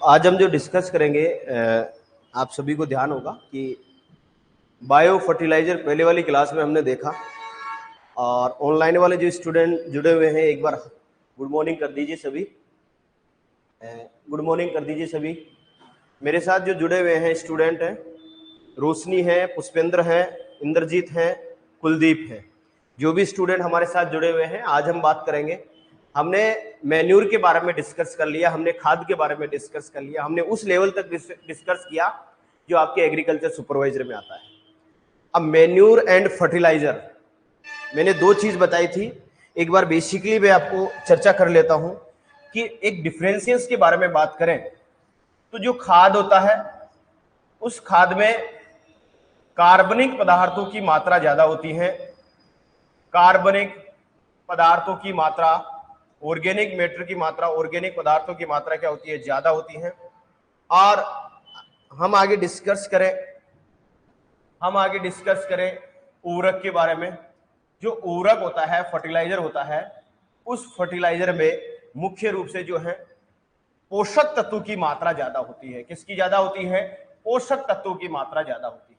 आज हम जो डिस्कस करेंगे, आप सभी को ध्यान होगा कि बायो फर्टिलाइजर पहले वाली क्लास में हमने देखा, और ऑनलाइन वाले जो स्टूडेंट जुड़े हुए हैं एक बार गुड मॉर्निंग कर दीजिए सभी। गुड मॉर्निंग कर दीजिए सभी। मेरे साथ जो जुड़े हुए हैं स्टूडेंट हैं, रोशनी है, पुष्पेंद्र है, इंद्रजीत है, कुलदीप है। जो भी स्टूडेंट हमारे साथ जुड़े हुए हैं, आज हम बात करेंगे। हमने मैन्यूर के बारे में डिस्कस कर लिया, हमने खाद के बारे में डिस्कस कर लिया, हमने उस लेवल तक डिस्कस किया जो आपके एग्रीकल्चर सुपरवाइजर में आता है। अब मैन्यूर एंड फर्टिलाइजर मैंने दो चीज बताई थी। एक बार बेसिकली मैं आपको चर्चा कर लेता हूं कि एक डिफरेंशियल्स के बारे में बात करें तो जो खाद होता है उस खाद में कार्बनिक पदार्थों की मात्रा ज्यादा होती है। कार्बनिक पदार्थों की मात्रा, ऑर्गेनिक मैटर की मात्रा, ऑर्गेनिक पदार्थों की मात्रा क्या होती है? ज्यादा होती है। और हम आगे डिस्कस करें उर्वरक के बारे में। जो उर्वरक होता है, फर्टिलाइजर होता है, उस फर्टिलाइजर में मुख्य रूप से जो है पोषक तत्वों की मात्रा ज्यादा होती है। किसकी ज्यादा होती है? पोषक तत्वों की मात्रा ज्यादा होती है।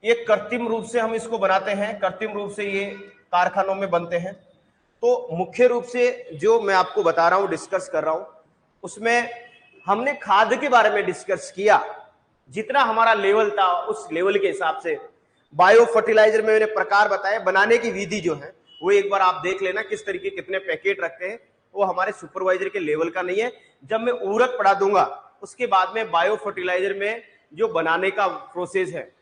ये कृत्रिम रूप से हम इसको बनाते हैं, कृत्रिम रूप से ये कारखानों में बनते हैं। तो मुख्य रूप से जो मैं आपको बता रहा हूं, डिस्कस कर रहा हूं, उसमें हमने खाद के बारे में डिस्कस किया। जितना हमारा लेवल था उस लेवल के हिसाब से बायो फर्टिलाइजर में मैंने प्रकार बताए। बनाने की विधि जो है वो एक बार आप देख लेना, किस तरीके कितने पैकेट रखते हैं। वो हमारे सुपरवाइजर के लेवल का नहीं है। जब मैं उर्वरक पढ़ा दूंगा उसके बाद में बायो फर्टिलाइजर में जो बनाने का प्रोसेस है,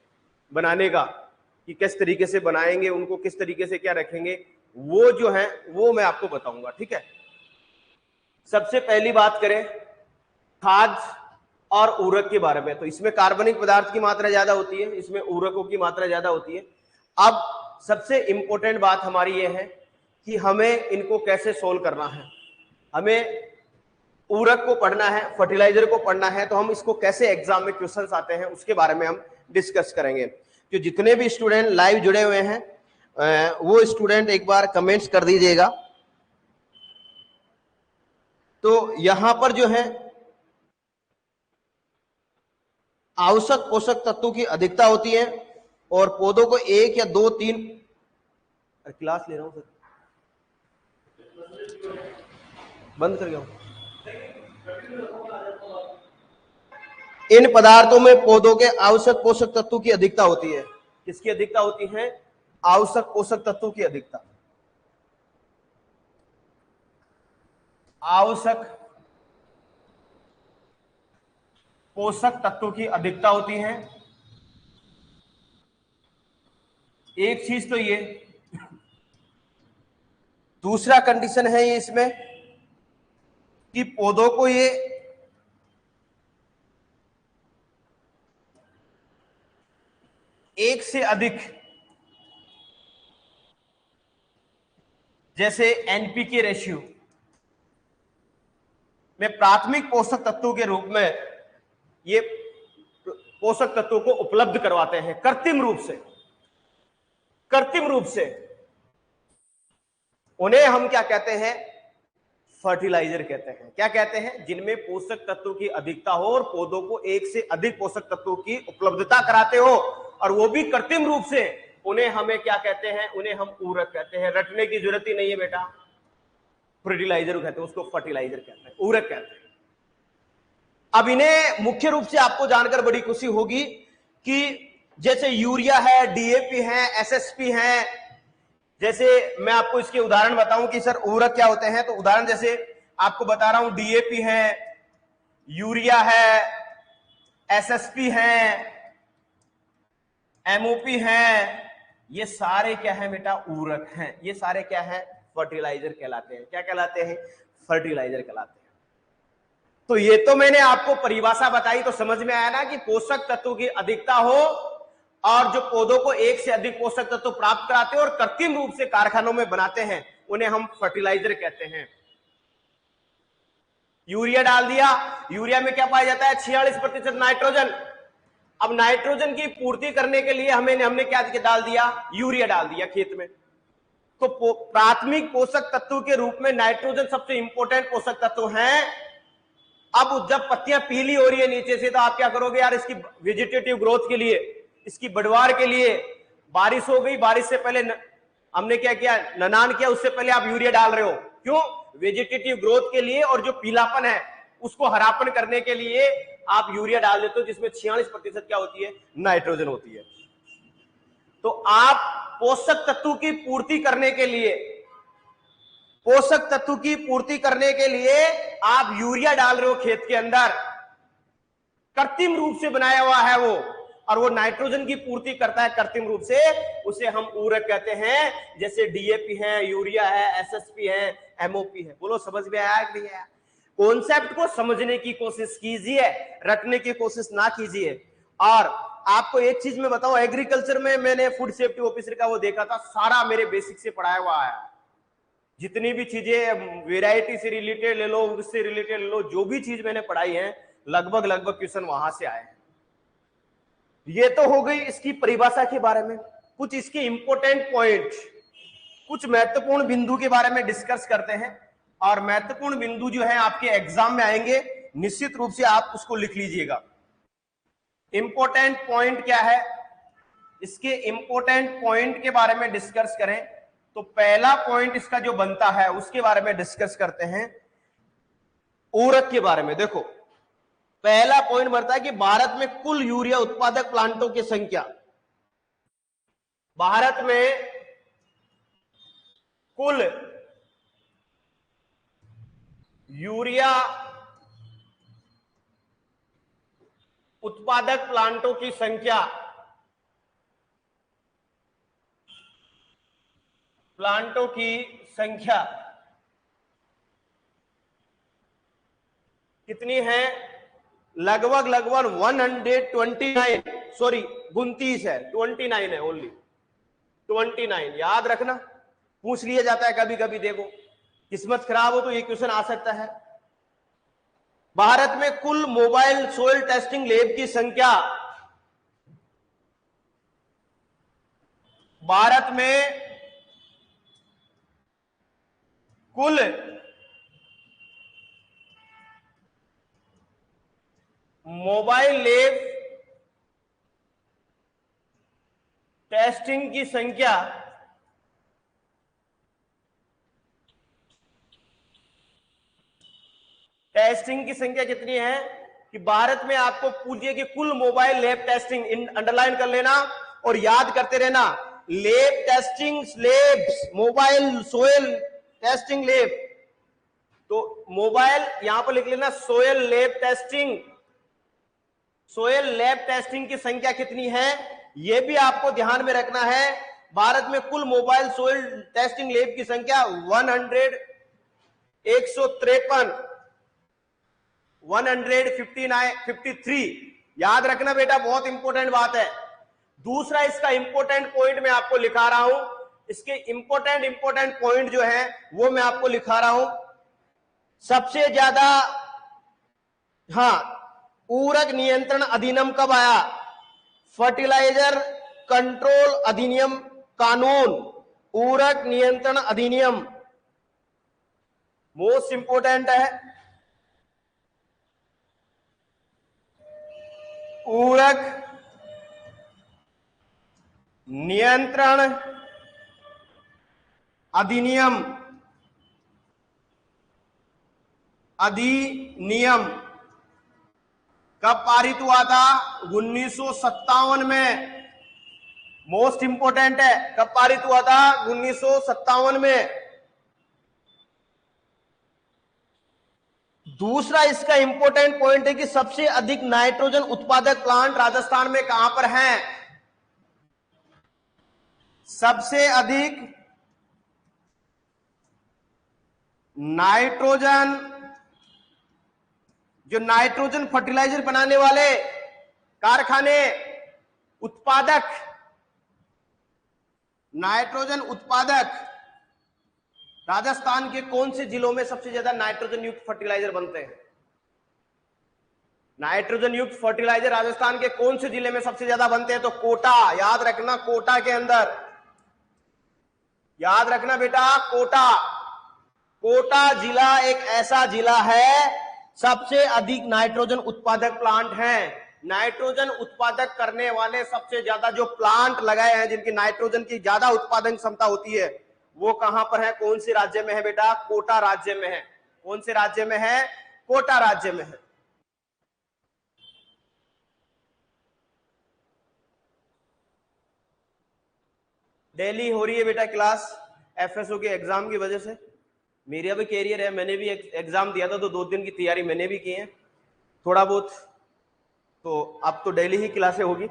बनाने का कि किस तरीके से बनाएंगे, उनको किस तरीके से क्या रखेंगे, वो जो है वो मैं आपको बताऊंगा। ठीक है। सबसे पहली बात करें खाद और उर्वरक के बारे में, तो इसमें कार्बनिक पदार्थ की मात्रा ज्यादा होती है, इसमें उर्वरकों की मात्रा ज्यादा होती है। अब सबसे इंपॉर्टेंट बात हमारी ये है कि हमें इनको कैसे सोल्व करना है। हमें उर्वरक को पढ़ना है, फर्टिलाइजर को पढ़ना है, तो हम इसको कैसे एग्जाम में क्वेश्चंस आते हैं उसके बारे में हम डिस्कस करेंगे। जो जितने भी स्टूडेंट लाइव जुड़े हुए हैं वो स्टूडेंट एक बार कमेंट्स कर दीजिएगा। तो यहां पर जो है आवश्यक पोषक तत्वों की अधिकता होती है और पौधों को एक या दो तीन, क्लास ले रहा हूं सर, बंद कर गया हूं। इन पदार्थों में पौधों के आवश्यक पोषक तत्वों की अधिकता होती है। किसकी अधिकता होती है? आवश्यक पोषक तत्वों की अधिकता। आवश्यक पोषक तत्वों की अधिकता होती है। एक चीज तो ये, दूसरा कंडीशन है ये इसमें कि पौधों को ये एक से अधिक, जैसे एनपीके रेशियो में प्राथमिक पोषक तत्वों के रूप में ये पोषक तत्वों को उपलब्ध करवाते हैं कृत्रिम रूप से। कृत्रिम रूप से उन्हें हम क्या कहते हैं? फर्टिलाइजर कहते हैं। क्या कहते हैं? जिनमें पोषक तत्वों की अधिकता हो और पौधों को एक से अधिक पोषक तत्वों की उपलब्धता कराते हो, और वो भी कृत्रिम रूप से। उन्हें हमें क्या कहते हैं? उन्हें हम उर्वरक कहते हैं। रटने की जरूरत ही नहीं है बेटा। फर्टिलाइजर कहते हैं, उसको फर्टिलाइजर कहते हैं, उर्वरक कहते हैं। अब इन्हें मुख्य रूप से आपको जानकर बड़ी खुशी होगी कि जैसे यूरिया है, डीएपी है, एसएसपी है। जैसे मैं आपको इसके उदाहरण बताऊं कि सर उर्वरक क्या होते हैं, तो उदाहरण जैसे आपको बता रहा हूं, डीएपी है, यूरिया है, एसएसपी है, एमओपी है। ये सारे क्या है बेटा? उर्वरक हैं। ये सारे क्या है? फर्टिलाइजर कहलाते हैं। क्या कहलाते हैं? फर्टिलाइजर कहलाते हैं। तो ये तो मैंने आपको परिभाषा बताई, तो समझ में आया ना कि पोषक तत्वों की अधिकता हो और जो पौधों को एक से अधिक पोषक तत्व प्राप्त कराते हैं और कृत्रिम रूप से कारखानों में बनाते हैं, उन्हें हम फर्टिलाइजर कहते हैं। यूरिया डाल दिया, यूरिया में क्या पाया जाता है? 46% नाइट्रोजन। अब नाइट्रोजन की पूर्ति करने के लिए हमने क्या डाल दिया? यूरिया डाल दिया खेत में। तो प्राथमिक पोषक तत्व के रूप में नाइट्रोजन सबसे इंपॉर्टेंट पोषक तत्व है। अब जब पत्तियां पीली हो रही है नीचे से, तो आप क्या करोगे यार, इसकी वेजिटेटिव ग्रोथ के लिए, इसकी बढ़वार के लिए, बारिश हो गई, बारिश से पहले हमने क्या किया, ननान किया, उससे पहले आप यूरिया डाल रहे हो। क्यों? वेजिटेटिव ग्रोथ के लिए, और जो पीलापन है उसको हरापन करने के लिए आप यूरिया डाल देते हो, जिसमें 46% क्या होती है, नाइट्रोजन होती है। तो आप पोषक तत्व की पूर्ति करने के लिए, पोषक तत्व की पूर्ति करने के लिए आप यूरिया डाल रहे हो खेत के अंदर, कृत्रिम रूप से बनाया हुआ है वो, और वो नाइट्रोजन की पूर्ति करता है कृत्रिम रूप से, उसे हम उर्वरक कहते हैं। जैसे डीएपी है, यूरिया है, एसएसपी है, एमओपी है। बोलो समझ में आया कि नहीं आया? कॉन्सेप्ट को समझने की कोशिश कीजिए, रटने की कोशिश ना कीजिए। और आपको एक चीज मैं बताऊं, एग्रीकल्चर में मैंने फूड सेफ्टी ऑफिसर का वो देखा था, सारा मेरे बेसिक से पढ़ाया हुआ है। जितनी भी चीजें वेराइटी से रिलेटेड ले लो, उससे रिलेटेड ले लो, जो भी चीज मैंने पढ़ाई है, लगभग क्वेश्चन वहां से आए हैं। ये तो हो गई इसकी परिभाषा के बारे में। कुछ इसके इंपॉर्टेंट पॉइंट, कुछ महत्वपूर्ण बिंदु के बारे में डिस्कस करते हैं। और महत्वपूर्ण बिंदु जो है आपके एग्जाम में आएंगे, निश्चित रूप से आप उसको लिख लीजिएगा। इंपॉर्टेंट पॉइंट क्या है, इसके इंपॉर्टेंट पॉइंट के बारे में डिस्कस करें तो पहला पॉइंट इसका जो बनता है उसके बारे में डिस्कस करते हैं, उर्वरक के बारे में। देखो, पहला पॉइंट बनता है कि भारत में कुल यूरिया उत्पादक प्लांटों की संख्या, भारत में कुल यूरिया उत्पादक प्लांटों की संख्या, प्लांटों की संख्या कितनी है? लगभग 129, सॉरी 29 है, 29 है, ओनली 29। याद रखना, पूछ लिया जाता है कभी कभी, देखो किस्मत खराब हो तो ये क्वेश्चन आ सकता है। भारत में कुल मोबाइल सोइल टेस्टिंग लैब की संख्या, भारत में कुल मोबाइल लैब टेस्टिंग की संख्या कितनी है? कि भारत में आपको पूछिए कि कुल मोबाइल लैब टेस्टिंग, अंडरलाइन कर लेना और याद करते रहना, lab testing labs, mobile soil testing lab. तो मोबाइल यहां पर लिख लेना, soil lab testing, soil lab testing की संख्या कितनी है यह भी आपको ध्यान में रखना है। भारत में कुल मोबाइल सोयल टेस्टिंग लैब की संख्या 153। याद रखना बेटा, बहुत इंपॉर्टेंट बात है। दूसरा इसका इंपॉर्टेंट पॉइंट मैं आपको लिखा रहा हूं, इसके इंपॉर्टेंट पॉइंट जो है वो मैं आपको लिखा रहा हूं। सबसे ज्यादा, हाँ, उर्वरक नियंत्रण अधिनियम कब आया? फर्टिलाइजर कंट्रोल अधिनियम कानून, उर्वरक नियंत्रण अधिनियम मोस्ट इंपोर्टेंट है। उर्वरक नियंत्रण अधिनियम कब पारित हुआ था? 1957 में। मोस्ट इंपोर्टेंट है, कब पारित हुआ था? 1957 में। दूसरा इसका इंपॉर्टेंट पॉइंट है कि सबसे अधिक नाइट्रोजन उत्पादक प्लांट राजस्थान में कहां पर हैं? सबसे अधिक नाइट्रोजन, जो नाइट्रोजन फर्टिलाइजर बनाने वाले कारखाने, उत्पादक, नाइट्रोजन उत्पादक, राजस्थान के कौन से जिलों में सबसे ज्यादा नाइट्रोजन युक्त फर्टिलाइजर बनते हैं? नाइट्रोजन युक्त फर्टिलाइजर राजस्थान के कौन से जिले में सबसे ज्यादा बनते हैं? तो कोटा, याद रखना, कोटा के अंदर। याद रखना बेटा, कोटा। कोटा जिला एक ऐसा जिला है सबसे अधिक नाइट्रोजन उत्पादक प्लांट है। नाइट्रोजन उत्पादक करने वाले सबसे ज्यादा जो प्लांट लगाए हैं जिनकी नाइट्रोजन की ज्यादा उत्पादन क्षमता होती है, वो कहां पर है, कौन से राज्य में है बेटा? कोटा राज्य में है। कौन से राज्य में है? कोटा राज्य में है। दिल्ली हो रही है बेटा क्लास एफएसओ के एग्जाम की वजह से। मेरा भी कैरियर है, मैंने भी एग्जाम दिया था तो 2 दिन की तैयारी मैंने भी की है थोड़ा बहुत, तो अब तो डेली ही क्लासें होगी।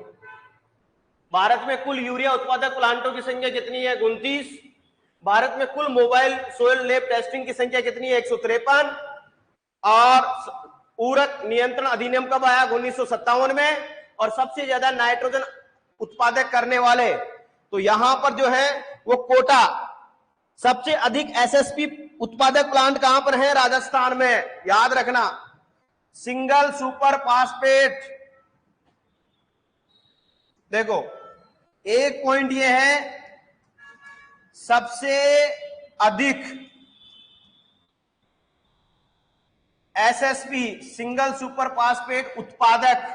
भारत में कुल यूरिया उत्पादक प्लांटों की संख्या कितनी है? 29। भारत में कुल मोबाइल सोयल लैब टेस्टिंग की संख्या कितनी है? 153। और उर्वरक नियंत्रण अधिनियम कब आया? 1957 में। और सबसे ज्यादा नाइट्रोजन उत्पादक करने वाले तो यहां पर जो है वो कोटा। सबसे अधिक एसएसपी उत्पादक प्लांट कहां पर है? राजस्थान में। याद रखना, सिंगल सुपर फास्फेट। देखो एक पॉइंट ये है, सबसे अधिक एसएसपी सिंगल सुपर फास्फेट उत्पादक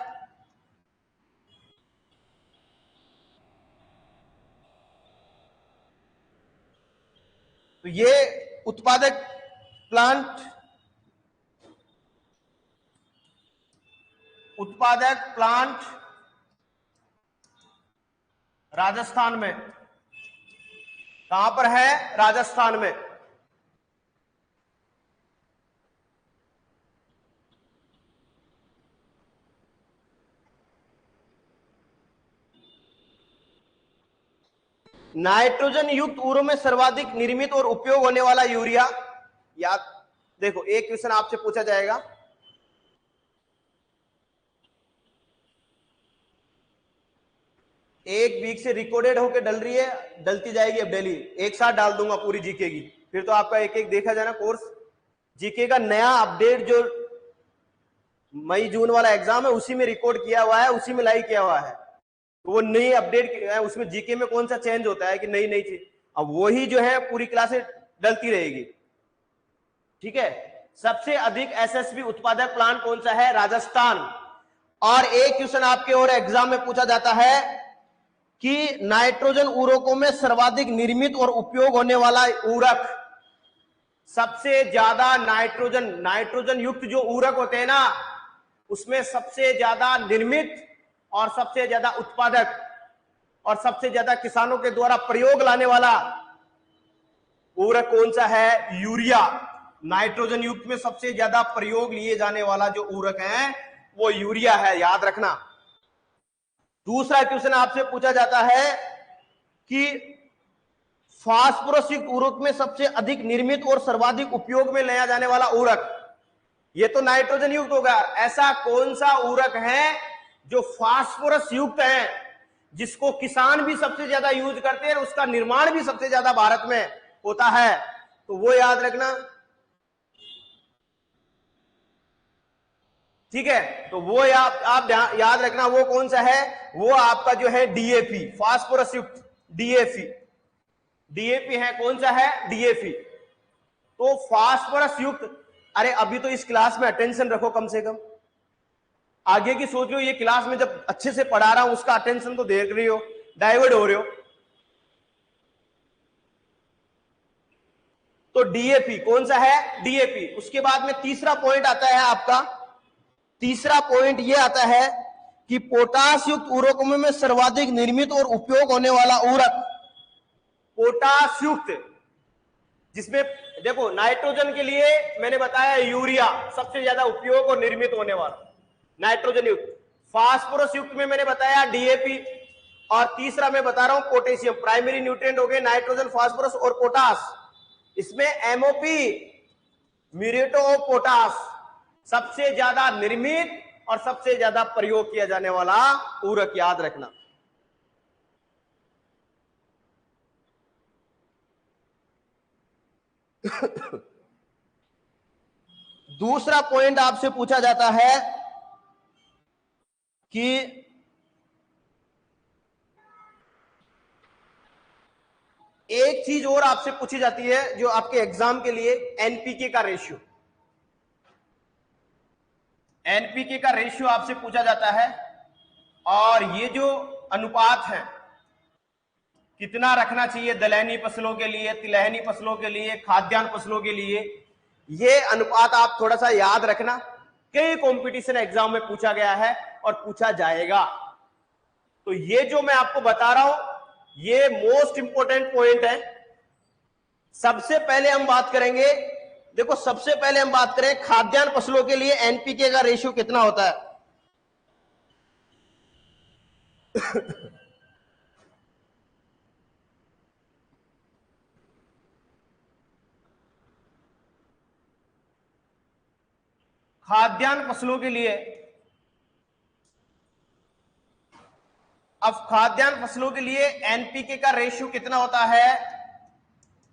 तो ये उत्पादक प्लांट राजस्थान में। कहां पर है? राजस्थान में। नाइट्रोजन युक्त उर्वरकों में सर्वाधिक निर्मित और उपयोग होने वाला यूरिया। याद देखो, एक क्वेश्चन आपसे पूछा जाएगा, एक वीक से रिकॉर्डेड होकर डल रही है, डलती जाएगी अब डेली, एक साथ डाल दूंगा पूरी जीके की, फिर तो आपका एक एक देखा जाना कोर्स। जीके का नया अपडेट जो मई जून वाला एग्जाम है उसी में रिकॉर्ड किया हुआ है, उसी में लाइव किया हुआ है, तो वो नई अपडेट उसमें जीके में कौन सा चेंज होता है कि नई नई चीज, अब वही जो है पूरी क्लासें डलती रहेगी। ठीक है, सबसे अधिक एसएसपी उत्पादक प्लांट कौन सा है? राजस्थान। और एक क्वेश्चन आपके और एग्जाम में पूछा जाता है कि नाइट्रोजन उर्वरकों में सर्वाधिक निर्मित और उपयोग होने वाला उर्वरक, सबसे ज्यादा नाइट्रोजन युक्त जो उर्वरक होते हैं ना, उसमें सबसे ज्यादा निर्मित और सबसे ज्यादा उत्पादक और सबसे ज्यादा किसानों के द्वारा प्रयोग लाने वाला उर्वरक कौन सा है? यूरिया। नाइट्रोजन युक्त में सबसे ज्यादा प्रयोग लिए जाने वाला जो उर्वरक है वो यूरिया है, याद रखना। दूसरा क्वेश्चन आपसे पूछा जाता है कि फास्फोरस युक्त उर्वरक में सबसे अधिक निर्मित और सर्वाधिक उपयोग में लिया जाने वाला उर्वरक, ये तो नाइट्रोजन युक्त होगा, ऐसा कौन सा उर्वरक है जो फास्फोरस युक्त है, जिसको किसान भी सबसे ज्यादा यूज करते हैं, उसका निर्माण भी सबसे ज्यादा भारत में होता है, तो वो याद रखना। ठीक है, तो वो आप याद रखना, वो कौन सा है? वो आपका जो है डीएपी, फास्फोरस युक्त डीएपी। डीएपी है, कौन सा है? डीएपी। तो फास्फोरस युक्त, अरे अभी तो इस क्लास में अटेंशन रखो कम से कम, आगे की सोच रहे हो, ये क्लास में जब अच्छे से पढ़ा रहा हूं उसका अटेंशन तो देख रही हो, डाइवर्ट हो रहे हो। तो डीएपी कौन सा है? डीएपी। उसके बाद में तीसरा पॉइंट आता है आपका, तीसरा पॉइंट ये आता है कि पोटाश युक्त उर्वरकों में सर्वाधिक निर्मित और उपयोग होने वाला उर्वरक पोटाश युक्त, जिसमें देखो नाइट्रोजन के लिए मैंने बताया यूरिया सबसे ज्यादा उपयोग और निर्मित होने वाला नाइट्रोजन युक्त, फास्फोरस युक्त में मैंने बताया डीएपी, और तीसरा मैं बता रहा हूं पोटेशियम। प्राइमरी न्यूट्रिएंट हो गए नाइट्रोजन, फास्फोरस और पोटाश। इसमें एमओपी, म्यूरेट ऑफ पोटाश, सबसे ज्यादा निर्मित और सबसे ज्यादा प्रयोग किया जाने वाला उर्वरक, याद रखना। दूसरा पॉइंट आपसे पूछा जाता है कि एक चीज और आपसे पूछी जाती है जो आपके एग्जाम के लिए, एनपीके का रेशियो। एनपीके का रेशियो आपसे पूछा जाता है, और ये जो अनुपात है कितना रखना चाहिए दलहनी फसलों के लिए, तिलहनी फसलों के लिए, खाद्यान्न फसलों के लिए, ये अनुपात आप थोड़ा सा याद रखना। कई कंपटीशन एग्जाम में पूछा गया है और पूछा जाएगा। तो ये जो मैं आपको बता रहा हूं ये मोस्ट इंपोर्टेंट पॉइंट है। सबसे पहले हम बात करेंगे, देखो सबसे पहले हम बात करें खाद्यान्न फसलों के लिए एनपीके का रेशियो कितना होता है। खाद्यान्न फसलों के लिए, अब खाद्यान्न फसलों के लिए एनपीके का रेशियो कितना होता है।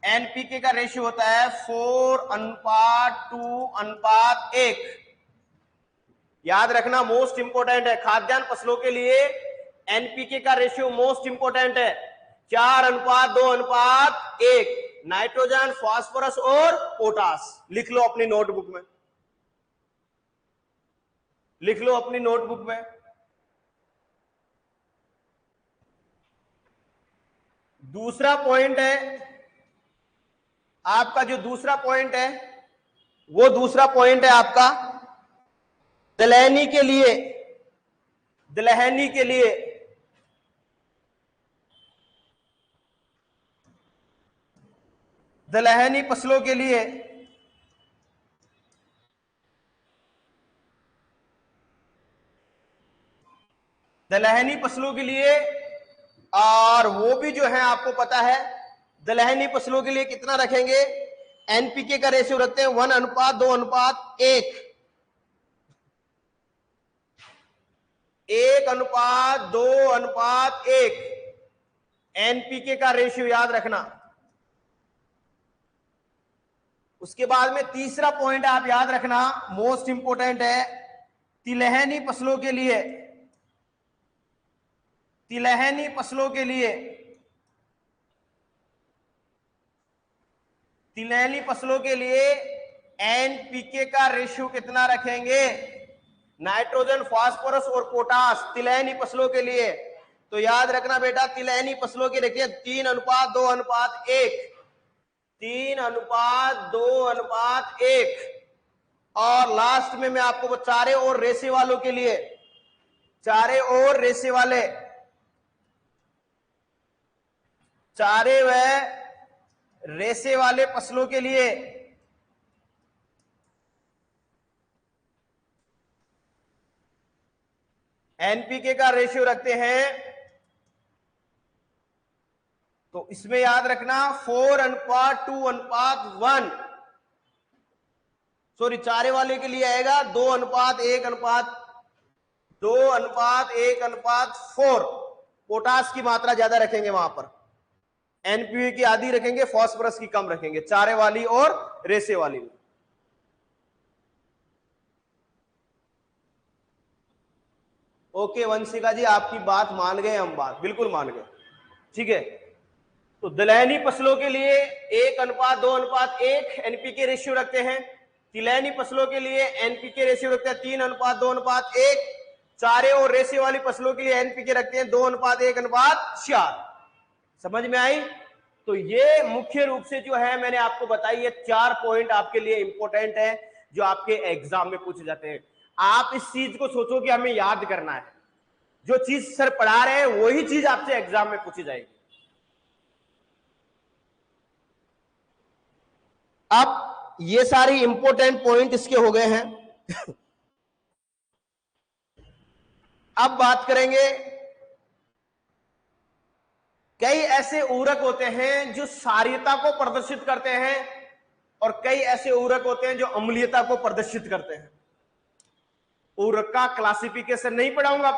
एनपीके का रेशियो होता है 4:2:1। याद रखना, मोस्ट इंपोर्टेंट है। खाद्यान्न फसलों के लिए एनपीके का रेशियो मोस्ट इंपोर्टेंट है, 4:2:1। नाइट्रोजन, फास्फोरस और पोटास। लिख लो अपनी नोटबुक में, लिख लो अपनी नोटबुक में। दूसरा पॉइंट है आपका, जो दूसरा पॉइंट है वो दूसरा पॉइंट है आपका दलहनी के लिए। दलहनी के लिए दलहनी फसलों के लिए दलहनी फसलों के लिए, और वो भी जो है आपको पता है दलहनी फसलों के लिए कितना रखेंगे। एनपीके का रेशियो रखते हैं 1:2:1। 1:2:1 एनपीके का रेशियो याद रखना। उसके बाद में तीसरा पॉइंट आप याद रखना, मोस्ट इंपोर्टेंट है तिलहनी फसलों के लिए। तिलहनी फसलों के लिए, तिलहनी फसलों के लिए एनपीके का रेशियो कितना रखेंगे। नाइट्रोजन, फास्फोरस और पोटास तिलहनी फसलों के लिए। तो याद रखना बेटा, तिलहनी फसलों के रखिए 3:2:1। 3:2:1। और लास्ट में मैं आपको चारे और रेसे वालों के लिए, चारे और रेसे वाले, चारे व रेसे वाले फसलों के लिए एनपीके का रेशियो रखते हैं। तो इसमें याद रखना 4:2:1। सॉरी, चारे वाले के लिए आएगा 2:1:4। पोटास की मात्रा ज्यादा रखेंगे वहां पर, एनपीके की आधी रखेंगे, फास्फोरस की कम रखेंगे, चारे वाली और रेसे वाली में। ओके वंशिका जी, आपकी बात मान गए हम, बात बिल्कुल मान गए, ठीक है। तो दलहनी फसलों के लिए 1:2:1 एनपीके रेशियो रखते हैं। तिलहनी फसलों के लिए एनपीके रेशियो रखते हैं 3:2:1। चारे और रेसे वाली फसलों के लिए एनपीके रखते हैं 2:1:4। समझ में आई। तो ये मुख्य रूप से जो है मैंने आपको बताई, ये 4 पॉइंट आपके लिए इंपॉर्टेंट है जो आपके एग्जाम में पूछे जाते हैं। आप इस चीज को सोचो कि हमें याद करना है, जो चीज सर पढ़ा रहे हैं वही चीज आपसे एग्जाम में पूछी जाएगी। अब ये सारी इंपॉर्टेंट पॉइंट इसके हो गए हैं। अब बात करेंगे, कई ऐसे उर्वरक होते हैं जो क्षारीयता को प्रदर्शित करते हैं और कई ऐसे उर्वरक होते हैं जो अम्लीयता को प्रदर्शित करते हैं। उर्वरक का क्लासिफिकेशन नहीं पढ़ाऊंगा,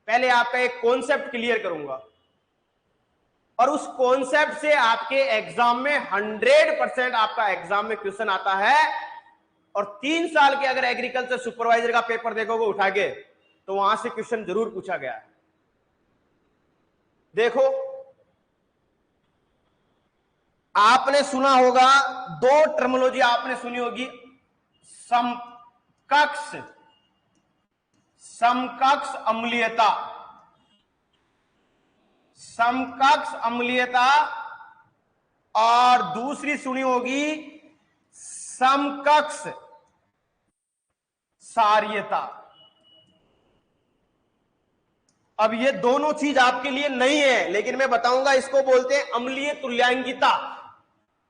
पहले आपका एक कॉन्सेप्ट क्लियर करूंगा, और उस कॉन्सेप्ट से आपके एग्जाम में 100% आपका एग्जाम में क्वेश्चन आता है। और 3 साल के अगर एग्रीकल्चर सुपरवाइजर का पेपर देखोगे उठा के, तो वहां से क्वेश्चन जरूर पूछा गया है। देखो आपने सुना होगा, दो टर्मिनोलॉजी आपने सुनी होगी, समकक्ष, समकक्ष अम्लीयता, समकक्ष अम्लीयता, और दूसरी सुनी होगी समकक्ष सारीयता। अब ये दोनों चीज आपके लिए नहीं है, लेकिन मैं बताऊंगा, इसको बोलते हैं अम्लीय तुल्यांगिता।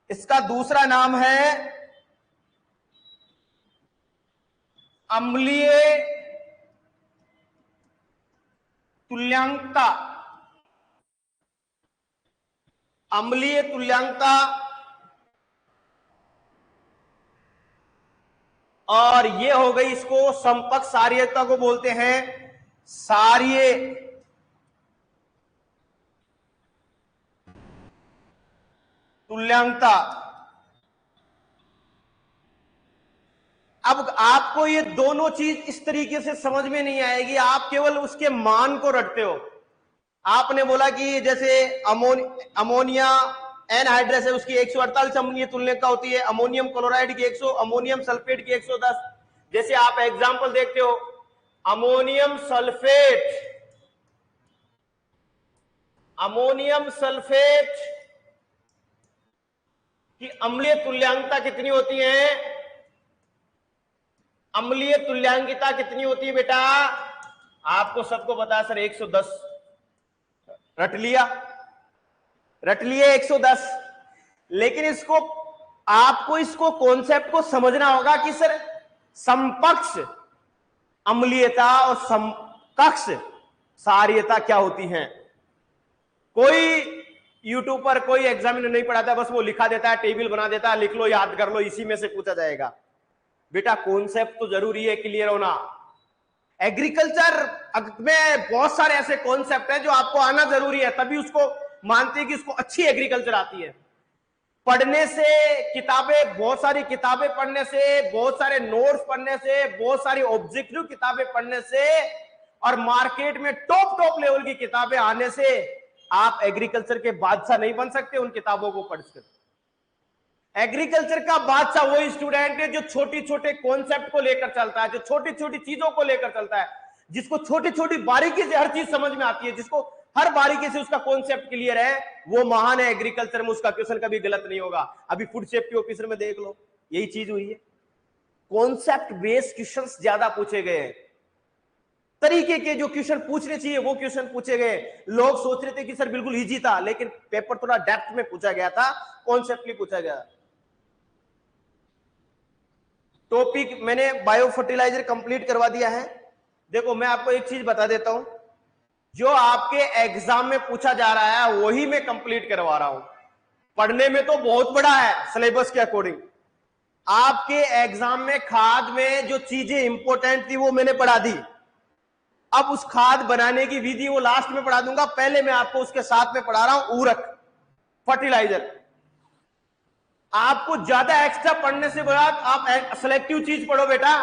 इसका दूसरा नाम है अम्लीय तुल्यांकता, अम्लीय तुल्यांकता। और ये हो गई, इसको समकक्ष सारीयता को बोलते हैं सारीय तुल्यांकता। अब आपको ये दोनों चीज इस तरीके से समझ में नहीं आएगी, आप केवल उसके मान को रटते हो। आपने बोला कि जैसे अमोनिया एनहाइड्रस है, उसकी 148 अम्लीय तुल्यता होती है, अमोनियम क्लोराइड की 100, अमोनियम सल्फेट की 110। जैसे आप एग्जांपल देखते हो, अमोनियम सल्फेट, अमोनियम सल्फेट की अम्लीय तुल्यांकता कितनी होती है? अम्लीय तुल्यांकिता कितनी होती है बेटा? आपको सबको पता है सर, 110। रट लिया, रट लिए 110। लेकिन इसको, आपको इसको कॉन्सेप्ट को समझना होगा कि सर समकक्ष अम्लीयता और समकक्ष सारीयता क्या होती है। कोई यूट्यूब पर कोई एग्जामिनर नहीं पढ़ाता, बस वो लिखा देता है, टेबल बना देता है, लिख लो, याद कर लो, इसी में से पूछा जाएगा। बेटा कॉन्सेप्ट तो जरूरी है क्लियर होना। एग्रीकल्चर में बहुत सारे ऐसे कॉन्सेप्ट हैं जो आपको आना जरूरी है, तभी उसको मानते हैं कि उसको अच्छी एग्रीकल्चर आती है। पढ़ने से, किताबें, बहुत सारी किताबें पढ़ने से, बहुत सारे नोट्स पढ़ने से, बहुत सारी ऑब्जेक्टिव किताबें पढ़ने से, और मार्केट में टॉप टॉप लेवल की किताबें आने से आप एग्रीकल्चर के बादशाह नहीं बन सकते उन किताबों को पढ़कर। एग्रीकल्चर का बादशाह वही स्टूडेंट है जो छोटी छोटे कॉन्सेप्ट को लेकर चलता है, जो छोटी छोटी चीजों को लेकर चलता है, जिसको छोटी छोटी बारीकी से हर चीज समझ में आती है, जिसको हर बारीकी से उसका कॉन्सेप्ट क्लियर है, वो महान है एग्रीकल्चर में। उसका क्वेश्चन कभी गलत नहीं होगा। अभी फूड सेफ्टी ऑफिसर में देख लो, यही चीज हुई है। कॉन्सेप्ट बेस्ड क्वेश्चंस ज्यादा पूछे गए हैं, तरीके के जो क्वेश्चन पूछने चाहिए वो क्वेश्चन पूछे गए। लोग सोच रहे थे कि सर बिल्कुल इजी था, लेकिन पेपर थोड़ा डेप्थ में पूछा गया था, कॉन्सेप्टली पूछा गया। टॉपिक मैंने बायो फर्टिलाइजर कंप्लीट करवा दिया है। देखो मैं आपको एक चीज बता देता हूं, जो आपके एग्जाम में पूछा जा रहा है वही मैं कंप्लीट करवा रहा हूं। पढ़ने में तो बहुत बड़ा है सिलेबस के अकॉर्डिंग। आपके एग्जाम में खाद में जो चीजें इंपॉर्टेंट थी वो मैंने पढ़ा दी। अब उस खाद बनाने की विधि वो लास्ट में पढ़ा दूंगा, पहले मैं आपको उसके साथ में पढ़ा रहा हूं उर्वरक, फर्टिलाइजर। आपको ज्यादा एक्स्ट्रा पढ़ने से बाद आप सिलेक्टिव चीज पढ़ो बेटा।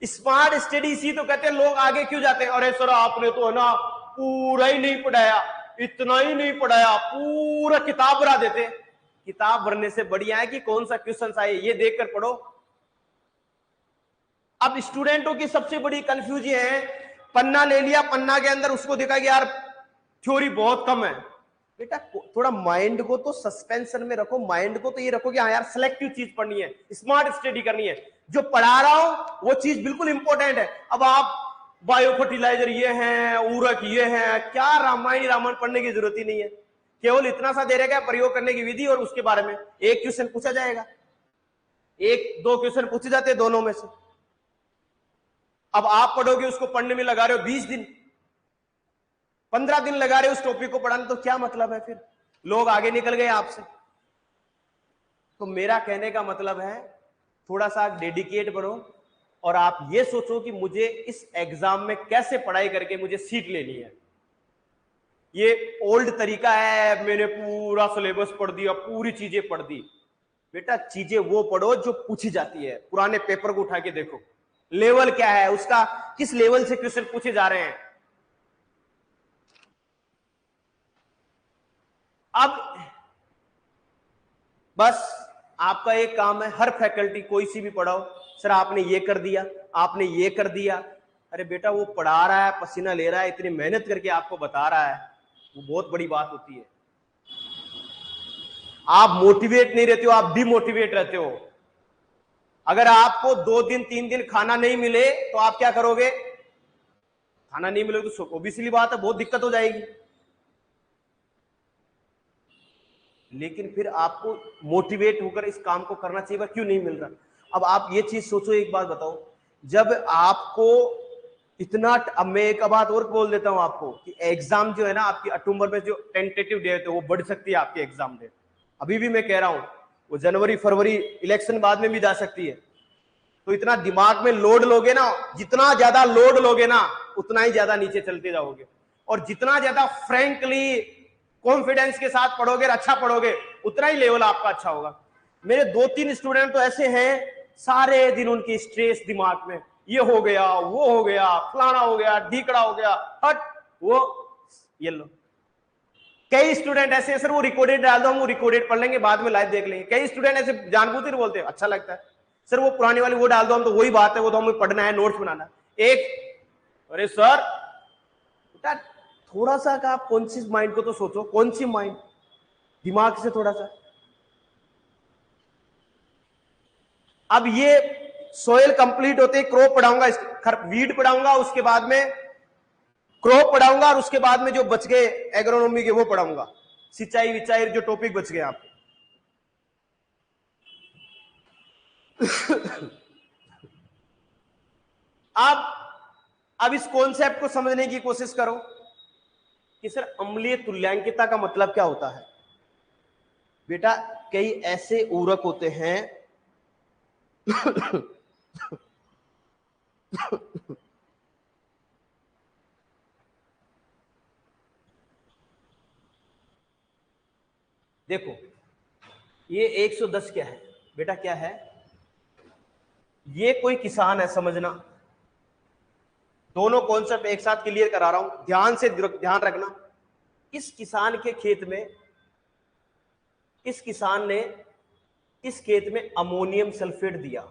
स्मार्ट स्टडी, इसी तो कहते हैं लोग आगे क्यों जाते हैं। अरे सर आपने तो है ना पूरा ही नहीं पढ़ाया, इतना ही नहीं पढ़ाया, पूरा किताब भरा देते। किताब भरने से बढ़िया है कि कौन सा क्वेश्चन आए ये देखकर पढ़ो। अब स्टूडेंटों की सबसे बड़ी कंफ्यूजन है, पन्ना ले लिया, पन्ना के अंदर उसको देखा कि यार थ्योरी बहुत कम है। बेटा थोड़ा माइंड को तो सस्पेंशन में रखो, माइंड को तो ये रखो कि हाँ यार सिलेक्टिव चीज पढ़नी है, स्मार्ट स्टडी करनी है। जो पढ़ा रहा हूं वो चीज बिल्कुल इंपॉर्टेंट है। अब आप बायो फर्टिलाइजर ये है, उर्वरक ये है, क्या रामायण पढ़ने की जरूरत ही नहीं है। केवल इतना सा दे रहेगा प्रयोग करने की विधि, और उसके बारे में एक क्वेश्चन पूछा जाएगा, एक दो क्वेश्चन पूछे जाते हैं दोनों में से। अब आप पढ़ोगे, उसको पढ़ने में लगा रहे हो 20 दिन, 15 दिन लगा रहे हो उस टॉपिक को पढ़ाने, तो क्या मतलब है फिर? लोग आगे निकल गए आपसे। तो मेरा कहने का मतलब है थोड़ा सा डेडिकेट बनो, और आप ये सोचो कि मुझे इस एग्जाम में कैसे पढ़ाई करके मुझे सीट लेनी है। ये ओल्ड तरीका है, मैंने पूरा सिलेबस पढ़ दिया, पूरी चीजें पढ़ दी। बेटा चीजें वो पढ़ो जो पूछी जाती है। पुराने पेपर को उठा के देखो, लेवल क्या है उसका, किस लेवल से क्वेश्चन पूछे जा रहे हैं। अब बस आपका एक काम है, हर फैकल्टी कोई सी भी पढ़ाओ, सर आपने ये कर दिया, आपने ये कर दिया। अरे बेटा वो पढ़ा रहा है, पसीना ले रहा है, इतनी मेहनत करके आपको बता रहा है, वो बहुत बड़ी बात होती है। आप मोटिवेट नहीं रहते हो, आप डिमोटिवेट रहते हो। अगर आपको 2 दिन 3 दिन खाना नहीं मिले तो आप क्या करोगे? खाना नहीं मिले तो ओबियसली बात है, बहुत दिक्कत हो जाएगी। लेकिन फिर आपको मोटिवेट होकर इस काम को करना चाहिए, क्यों नहीं मिल रहा? अब आप ये चीज सोचो, एक बात बताओ, जब आपको इतना, अब मैं एक बात और बोल देता हूं आपको कि एग्जाम जो है ना आपकी अक्टूबर में जो टेंटेटिव डेट है वो बढ़ सकती है आपकी एग्जाम डेट। अभी भी मैं कह रहा हूं वो जनवरी फरवरी इलेक्शन बाद में भी जा सकती है। तो इतना दिमाग में लोड लोगे ना, जितना ज्यादा लोड लोगे ना उतना ही ज्यादा नीचे चलते जाओगे। और जितना ज्यादा फ्रैंकली कॉन्फिडेंस के साथ पढ़ोगे, अच्छा पढ़ोगे, उतना ही लेवल आपका अच्छा होगा। मेरे 2-3 स्टूडेंट तो ऐसे हैं, सारे दिन उनकी स्ट्रेस दिमाग में, ये हो गया, वो हो गया, फलाना हो गया, ढीकड़ा हो गया, हट वो ये लो। कई स्टूडेंट ऐसे हैं, सर वो रिकॉर्डेड डाल दो, हम वो रिकॉर्डेड पढ़ लेंगे, बाद में लाइव देख लेंगे। कई स्टूडेंट ऐसे जानबूझकर बोलते हैं, अच्छा लगता है सर वो पुरानी वाली वो डाल दो, हम तो वही बात है, वो तो हमें पढ़ना है, नोट्स बनाना है। एक अरे सर बेटा थोड़ा सा का आप कॉन्शियस माइंड को तो सोचो, कौन सी माइंड, दिमाग से थोड़ा सा। अब ये सोयल कंप्लीट होते क्रॉप पढ़ाऊंगा, वीड पढ़ाऊंगा, उसके बाद में क्रॉप पढ़ाऊंगा, और उसके बाद में जो बच गए एग्रोनॉमी के वो पढ़ाऊंगा, सिंचाई विचाई जो टॉपिक बच गए आपके। अब इस कॉन्सेप्ट को समझने की कोशिश करो कि सर अम्लीय तुल्यांकिता का मतलब क्या होता है। बेटा कई ऐसे ऊरक होते हैं देखो ये 110 क्या है बेटा, क्या है ये? कोई किसान है, समझना, दोनों कॉन्सेप्ट एक साथ क्लियर करा रहा हूं, ध्यान से ध्यान रखना। इस किसान के खेत में, इस किसान ने इस खेत में अमोनियम सल्फेट दिया।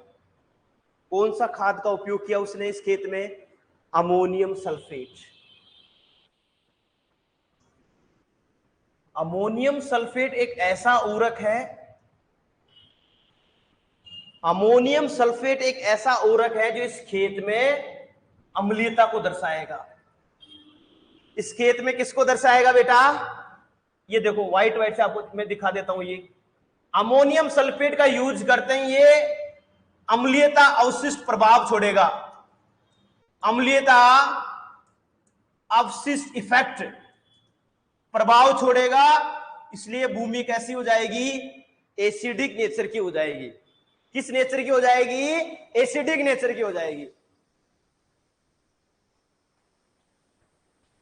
कौन सा खाद का उपयोग किया उसने इस खेत में? Ammonium sulphate. अमोनियम सल्फेट एक ऐसा उर्वरक है, अमोनियम सल्फेट एक ऐसा उर्वरक है जो इस खेत में अम्लीयता को दर्शाएगा। इस खेत में किसको दर्शाएगा बेटा? ये देखो व्हाइट व्हाइट से आपको मैं दिखा देता हूं, ये अमोनियम सल्फेट का यूज करते हैं, ये अम्लीयता अवशिष्ट प्रभाव छोड़ेगा, अम्लीयता अवशिष्ट इफेक्ट प्रभाव छोड़ेगा, इसलिए भूमि कैसी हो जाएगी? एसिडिक नेचर की हो जाएगी। किस नेचर की हो जाएगी? एसिडिक नेचर की हो जाएगी।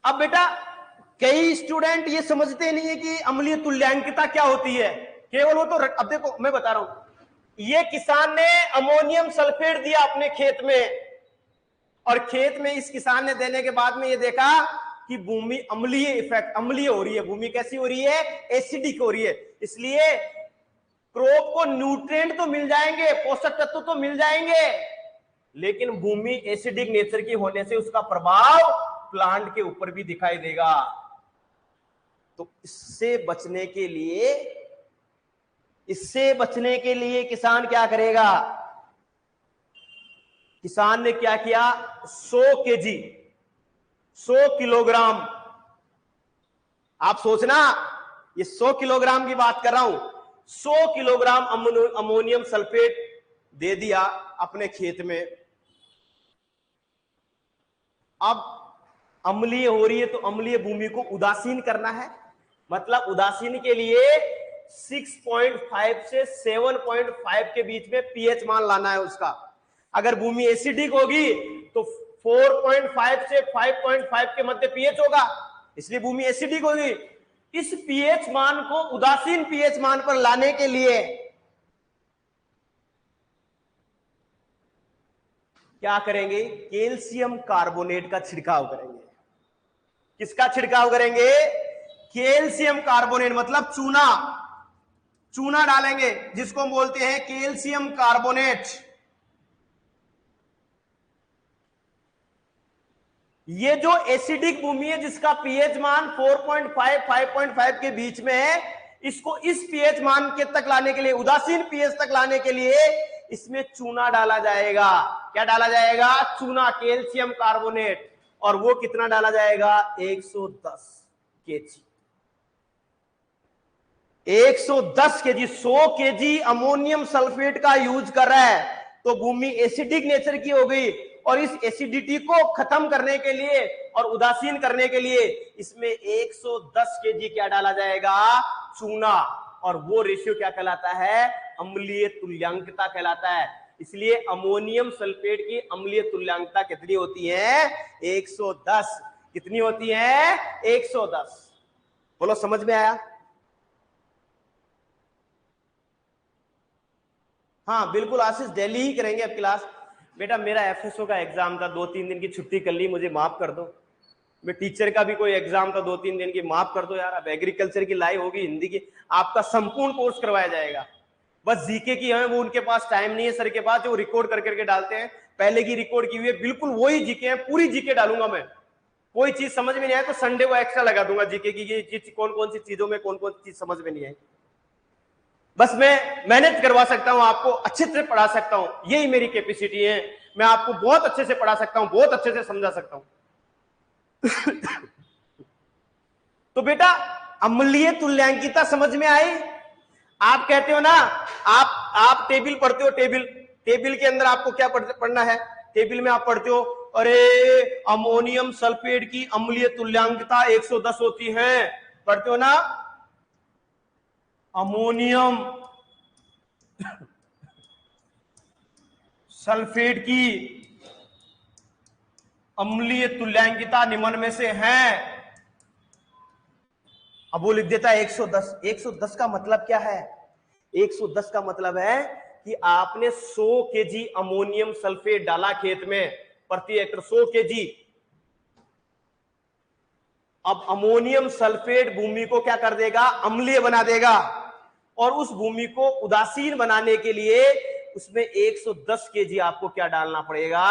अब बेटा कई स्टूडेंट ये समझते नहीं है कि अम्लीय तुल्यांकिता क्या होती है, केवल वो तो, अब देखो मैं बता रहा हूं, ये किसान ने अमोनियम सल्फेट दिया अपने खेत में, और खेत में इस किसान ने देने के बाद में ये देखा कि भूमि अम्लीय इफेक्ट, अम्लीय हो रही है, भूमि कैसी हो रही है? एसिडिक हो रही है। इसलिए क्रॉप को न्यूट्रिएंट तो मिल जाएंगे, पोषक तत्व तो मिल जाएंगे, लेकिन भूमि एसिडिक नेचर की होने से उसका प्रभाव प्लांट के ऊपर भी दिखाई देगा। तो इससे बचने के लिए, इससे बचने के लिए किसान क्या करेगा? किसान ने क्या किया? 100 केजी, 100 किलोग्राम, आप सोचना ये 100 किलोग्राम की बात कर रहा हूं, 100 किलोग्राम अमोनियम सल्फेट दे दिया अपने खेत में। अब अम्लीय हो रही है तो अम्लीय भूमि को उदासीन करना है, मतलब उदासीन के लिए 6.5 से 7.5 के बीच में पीएच मान लाना है उसका। अगर भूमि एसिडिक होगी तो 4.5 से 5.5 के मध्य पीएच होगा, इसलिए भूमि एसिडिक होगी। इस पीएच मान को उदासीन पीएच मान पर लाने के लिए क्या करेंगे? कैल्शियम कार्बोनेट का छिड़काव करेंगे। किसका छिड़काव करेंगे? कैल्शियम कार्बोनेट, मतलब चूना। चूना डालेंगे जिसको हम बोलते हैं कैल्शियम कार्बोनेट। ये जो एसिडिक भूमि है जिसका पीएच मान 4.5 5.5 के बीच में है, इसको इस पीएच मान के तक लाने के लिए, उदासीन पीएच तक लाने के लिए इसमें चूना डाला जाएगा। क्या डाला जाएगा? चूना, कैल्शियम कार्बोनेट। और वो कितना डाला जाएगा? 110 KG. 110 KG, 100 KG ammonium sulphate का यूज कर रहा है, तो भूमि एसिडिक नेचर की हो गई। और इस एसिडिटी को खत्म करने के लिए और उदासीन करने के लिए इसमें 110 केजी क्या डाला जाएगा? चूना। और वो रेशियो क्या कहलाता है? अम्लीय तुल्यांकता कहलाता है। इसलिए अमोनियम सल्फेट की अम्लीय तुल्यांकता कितनी होती है? 110। कितनी होती है? 110। बोलो, समझ में आया? हाँ बिल्कुल आशीष, दिल्ली ही करेंगे अब क्लास। बेटा मेरा एफएसओ का एग्जाम था, 2-3 दिन की छुट्टी कर ली, मुझे माफ कर दो। मैं टीचर का भी कोई एग्जाम था 2-3 दिन की, माफ कर दो यार। अब एग्रीकल्चर की लाई होगी, हिंदी की, आपका संपूर्ण कोर्स करवाया जाएगा। बस जीके की है वो उनके पास टाइम नहीं है सर के पास, जो रिकॉर्ड करके डालते हैं। पहले की रिकॉर्ड की हुई है, बिल्कुल वही जीके है, पूरी जीके डालूंगा मैं। कोई चीज समझ में नहीं आए तो संडे को एक्स्ट्रा लगा दूंगा जीके की, ये चीज कौन कौन सी चीजों में कौन कौन सी चीज समझ में नहीं आई। बस मैं मैनेज करवा सकता हूं, आपको अच्छे से पढ़ा सकता हूं, यही मेरी कैपेसिटी है। मैं आपको बहुत अच्छे से पढ़ा सकता हूं, बहुत अच्छे से समझा सकता हूं। तो बेटा अम्लीय तुल्यांकिता समझ में आई? आप कहते हो ना, आप टेबल पढ़ते हो, टेबल के अंदर आपको क्या पढ़ना है? टेबल में आप पढ़ते हो, अरे अमोनियम सल्फेट की अम्लीय तुल्यांकता 110 होती है, पढ़ते हो ना? अमोनियम सल्फेट की अम्लीय तुल्यांकिता निम्न में से है। अब वो लिख देता है 110। 110 का मतलब क्या है? 110 का मतलब है कि आपने 100 केजी अमोनियम सल्फेट डाला खेत में, प्रति हेक्टर 100 केजी। अब अमोनियम सल्फेट भूमि को क्या कर देगा? अम्लीय बना देगा। और उस भूमि को उदासीन बनाने के लिए उसमें 110 केजी आपको क्या डालना पड़ेगा?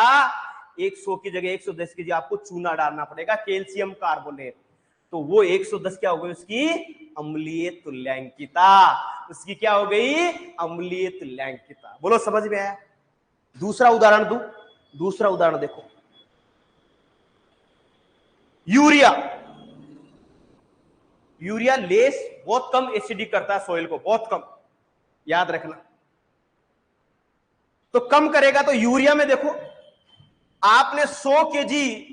100 की जगह 110 केजी आपको चूना डालना पड़ेगा, कैल्शियम कार्बोनेट। तो वो 110 क्या हो गई? उसकी अम्लीय तुल्यांकिता। उसकी क्या हो गई? अम्लीय तुल्यांकिता। बोलो, समझ में आया? दूसरा उदाहरण दूं? दूसरा उदाहरण देखो, यूरिया। यूरिया लेस बहुत कम एसिडिक करता है सॉइल को, बहुत कम, याद रखना। तो कम करेगा, तो यूरिया में देखो, आपने 100 केजी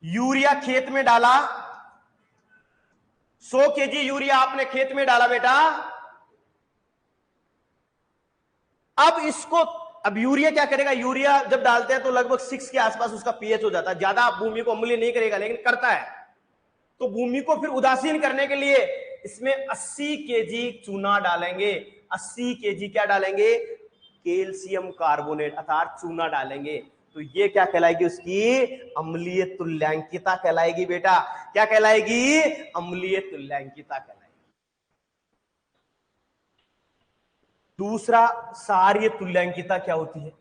यूरिया खेत में डाला, 100 केजी यूरिया आपने खेत में डाला बेटा। अब यूरिया क्या करेगा? यूरिया जब डालते हैं तो लगभग 6 के आसपास उसका पीएच हो जाता है, ज्यादा भूमि को अम्लीय नहीं करेगा, लेकिन करता है। तो भूमि को फिर उदासीन करने के लिए इसमें 80 केजी चूना डालेंगे। 80 केजी क्या डालेंगे? कैल्शियम कार्बोनेट अर्थात चूना डालेंगे। तो ये क्या कहलाएगी? उसकी अम्लीय तुल्यांकिता कहलाएगी बेटा। क्या कहलाएगी? अम्लीय तुल्यांकिता कहलाएगी। दूसरा, सारीय तुल्यांकिता क्या होती है?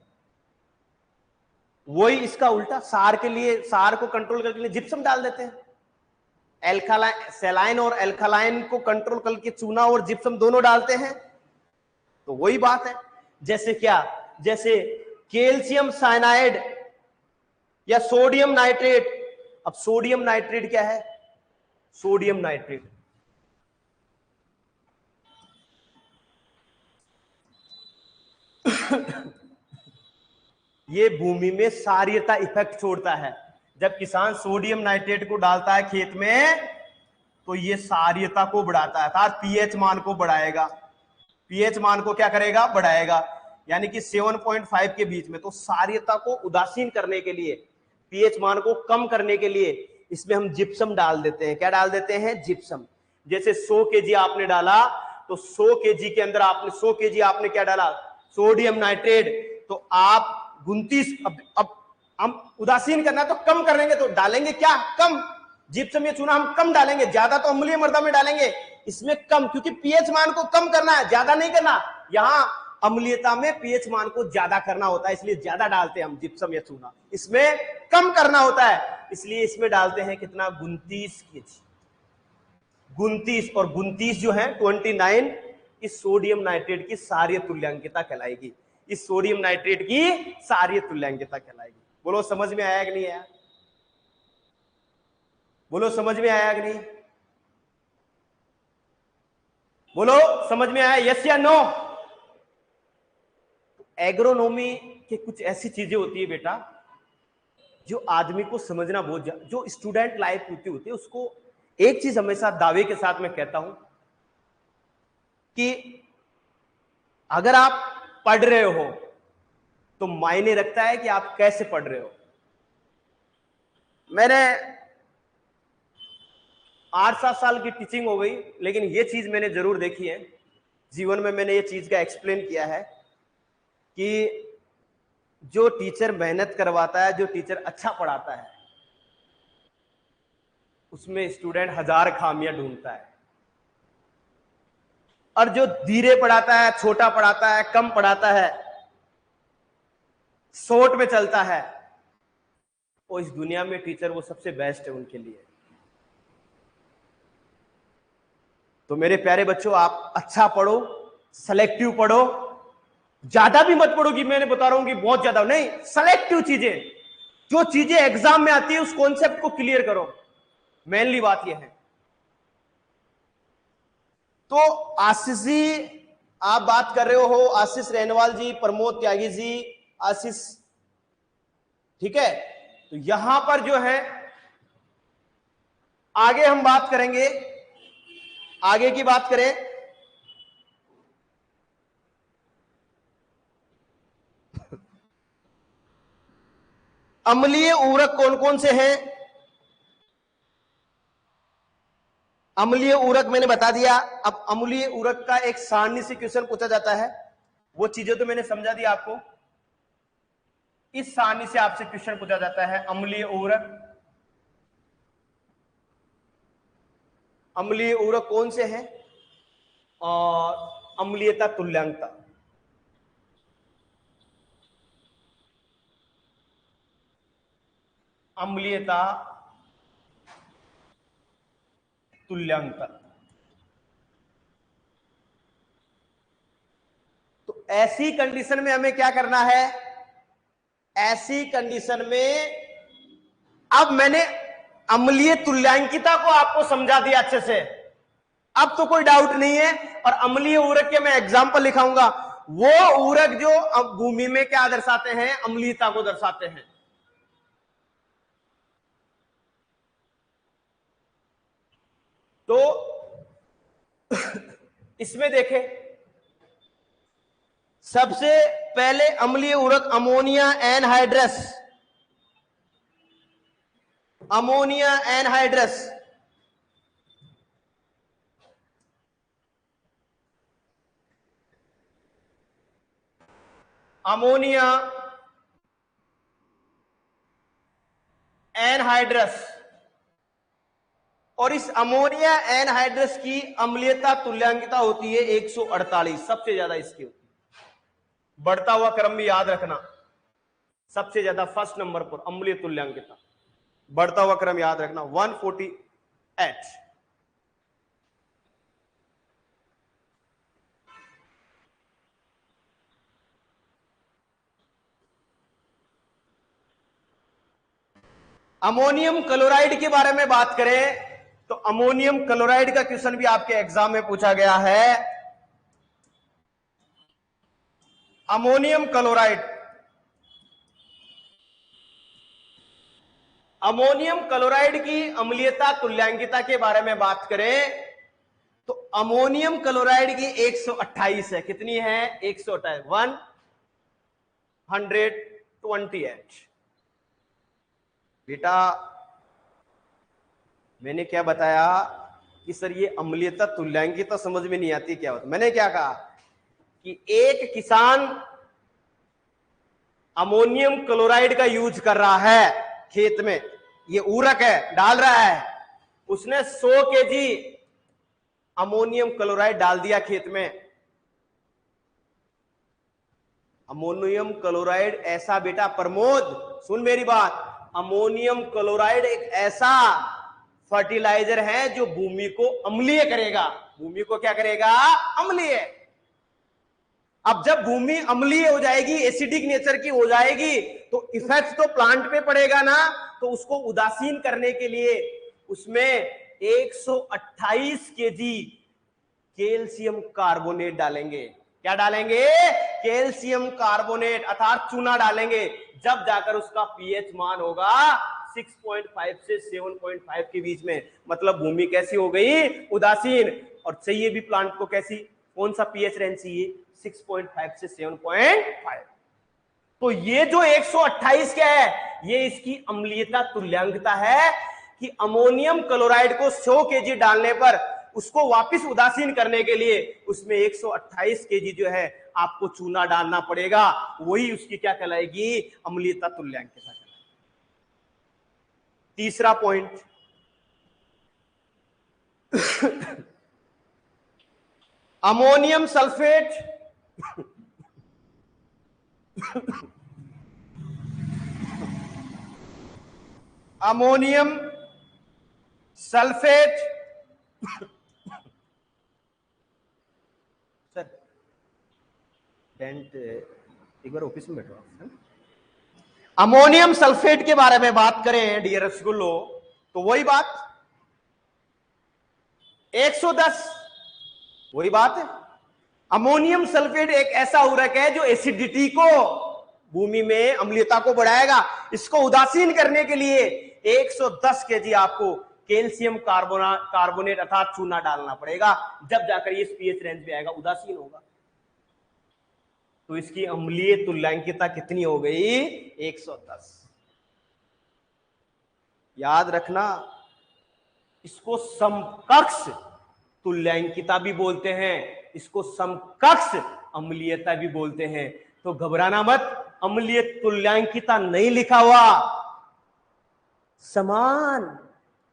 वही इसका उल्टा, सार के लिए, सार को कंट्रोल करने के लिए जिप्सम डाल देते हैं। एल्कालाइन, सैलाइन और एल्कालाइन को कंट्रोल करके चूना और जिप्सम दोनों डालते हैं। तो वही बात है। जैसे क्या? जैसे कैल्शियम साइनाइड या सोडियम नाइट्रेट। अब सोडियम नाइट्रेट क्या है? सोडियम नाइट्रेट ये भूमि में सारीयता इफेक्ट छोड़ता है। जब किसान सोडियम नाइट्रेट को डालता है खेत में, तो ये सारीयता को बढ़ाता है, अर्थात पीएच मान को बढ़ाएगा। पीएच मान को क्या करेगा? बढ़ाएगा, यानी कि 7.5 के बीच में। तो सारीयता को उदासीन करने के लिए, पीएच मान को कम करने के लिए इसमें हम जिप्सम डाल देते हैं। क्या डाल देते हैं? जिप्सम। जैसे 100 केजी आपने डाला, तो 100 केजी के अंदर आपने 100 केजी आपने क्या डाला? Sodium nitrate. तो आप 29, अब हम उदासीन करना है तो कम करेंगे, तो डालेंगे क्या? कम। जिप्सम या चूना हम कम डालेंगे, ज्यादा तो अम्लीय मृदा में डालेंगे। इसमें कम, क्योंकि पीएच मान को कम करना है, ज्यादा नहीं करना। यहां अम्लीयता में पीएच मान को ज्यादा करना होता है, इसलिए ज्यादा डालते हैं हम जिप्सम या चूना। इसमें कम करना होता है, इसलिए इसमें डालते हैं कितना, 29 kg। 29 और 29 जो है 29, इस सोडियम नाइट्रेट की सारी तुल्यांकिता कहलाएगी। इस सोडियम नाइट्रेट की सारी तुल्यांकिता कहलाएगी। बोलो समझ में आया कि नहीं आया? बोलो समझ में आया कि नहीं? बोलो समझ में आया, यस या नो? एग्रोनॉमी के कुछ ऐसी चीजें होती है बेटा जो आदमी को समझना बहुत, जो स्टूडेंट लाइफ होती है उसको एक चीज हमेशा दावे के साथ मैं कहता हूं कि अगर आप पढ़ रहे हो तो मायने रखता है कि आप कैसे पढ़ रहे हो। मैंने 8-7 साल की टीचिंग हो गई, लेकिन ये चीज मैंने जरूर देखी है जीवन में, मैंने ये चीज का एक्सप्लेन किया है कि जो टीचर मेहनत करवाता है, जो टीचर अच्छा पढ़ाता है, उसमें स्टूडेंट 1000 खामियां ढूंढता है, और जो धीरे पढ़ाता है, छोटा पढ़ाता है, कम पढ़ाता है, शॉर्ट में चलता है, वो इस दुनिया में टीचर वो सबसे बेस्ट है उनके लिए। तो मेरे प्यारे बच्चों, आप अच्छा पढ़ो, सेलेक्टिव पढ़ो, ज्यादा भी मत पढ़ो कि मैंने बता रहा हूं कि बहुत ज्यादा नहीं, सेलेक्टिव चीजें, जो चीजें एग्जाम में आती है उस कॉन्सेप्ट को क्लियर करो, मेनली बात यह है। तो आशीष जी आप बात कर रहे हो, आशीष रेनवाल जी, प्रमोद त्यागी जी, आशीष, ठीक है। तो यहां पर जो है आगे हम बात करेंगे, आगे की बात करें, अम्लीय ऊरक कौन कौन से हैं। अम्लीय ऊरक मैंने बता दिया। अब अम्लीय ऊरक का एक सारणी से क्वेश्चन पूछा जाता है, वो चीजें तो मैंने समझा दी आपको। इस सारणी से आपसे क्वेश्चन पूछा जाता है, अम्लीय ऊरक, अम्लीय ऊरक कौन से हैं और अम्लीयता तुल्यांकता। अम्लीयता तुल्यांकता। तो ऐसी कंडीशन में हमें क्या करना है, ऐसी कंडीशन में अब मैंने अम्लीय तुल्यांकिता को आपको समझा दिया अच्छे से, अब तो कोई डाउट नहीं है। और अम्लीय ऊरक के मैं एग्जांपल लिखाऊंगा, वो ऊरक जो अब भूमि में क्या दर्शाते हैं, अम्लीयता को दर्शाते हैं। तो इसमें देखें, सबसे पहले अम्लीय ऊरक ammonia anhydrous, ammonia anhydrous, ammonia anhydrous, और इस अमोनिया एनहाइड्रस की अम्लीयता तुल्यांकिता होती है 148, सबसे ज्यादा इसकी होती है। बढ़ता हुआ क्रम भी याद रखना, सबसे ज्यादा फर्स्ट नंबर पर अम्लीय तुल्यांकिता, बढ़ता हुआ क्रम याद रखना 148। अमोनियम क्लोराइड के बारे में बात करें तो अमोनियम क्लोराइड का क्वेश्चन भी आपके एग्जाम में पूछा गया है। अमोनियम क्लोराइड, अमोनियम क्लोराइड की अम्लीयता तुल्यांकिता के बारे में बात करें तो अमोनियम क्लोराइड की 128 है। कितनी है? 128, 128। बेटा मैंने क्या बताया कि सर ये अम्लीयता तुल्यांकिता समझ में नहीं आती, क्या होता? मैंने क्या कहा कि एक किसान अमोनियम क्लोराइड का यूज कर रहा है खेत में, ये ऊरक है, डाल रहा है, उसने 100 केजी अमोनियम क्लोराइड डाल दिया खेत में, अमोनियम क्लोराइड ऐसा बेटा प्रमोद सुन मेरी बात, अमोनियम क्लोराइड एक ऐसा फर्टिलाइजर है जो भूमि को अम्लीय करेगा। भूमि को क्या करेगा? अम्लीय। अब जब भूमि अम्लीय हो जाएगी, एसिडिक नेचर की हो जाएगी, तो इफेक्ट तो प्लांट पे पड़ेगा ना। तो उसको उदासीन करने के लिए उसमें 128 केजी कैल्शियम कार्बोनेट डालेंगे। क्या डालेंगे? कैल्शियम कार्बोनेट अर्थात चूना डालेंगे। जब जाकर उसका पीएच मान होगा 6.5 से 7.5 के बीच में। मतलब भूमि कैसी हो गई? उदासीन। और चाहिए भी प्लांट को कैसी, कौन सा पीएच रेंज चाहिए? 6.5 से 7.5। तो ये जो 128 क्या है? ये इसकी अम्लीयता तुल्यांकता है कि अमोनियम क्लोराइड को 100 केजी डालने पर उसको वापस उदासीन करने के लिए उसमें 128 केजी जो है आपको चूना डालना पड़ेगा। वही उसकी क्या कहलाएगी? अम्लीयता तुल्यांकता कहलाएगी। तीसरा point, ammonium sulphate ammonium sulphate sir tent एक बार ऑफिस में बैठो आप। अमोनियम सल्फेट के बारे में बात करें डियर रसगुल्लो, तो वही बात 110, वही बात है। अमोनियम सल्फेट एक ऐसा उर्वरक है जो एसिडिटी को, भूमि में अम्लीयता को बढ़ाएगा। इसको उदासीन करने के लिए 110 केजी आपको कैल्शियम कार्बोनेट अर्थात चूना डालना पड़ेगा। जब जाकर ये पीएच रेंज में आएगा, उदासीन होगा। तो इसकी अम्लीय तुल्यांकिता कितनी हो गई? 110। याद रखना, इसको समकक्ष तुल्यांकिता भी बोलते हैं, इसको समकक्ष अम्लीयता भी बोलते हैं। तो घबराना मत, अम्लीय तुल्यांकिता नहीं लिखा हुआ, समान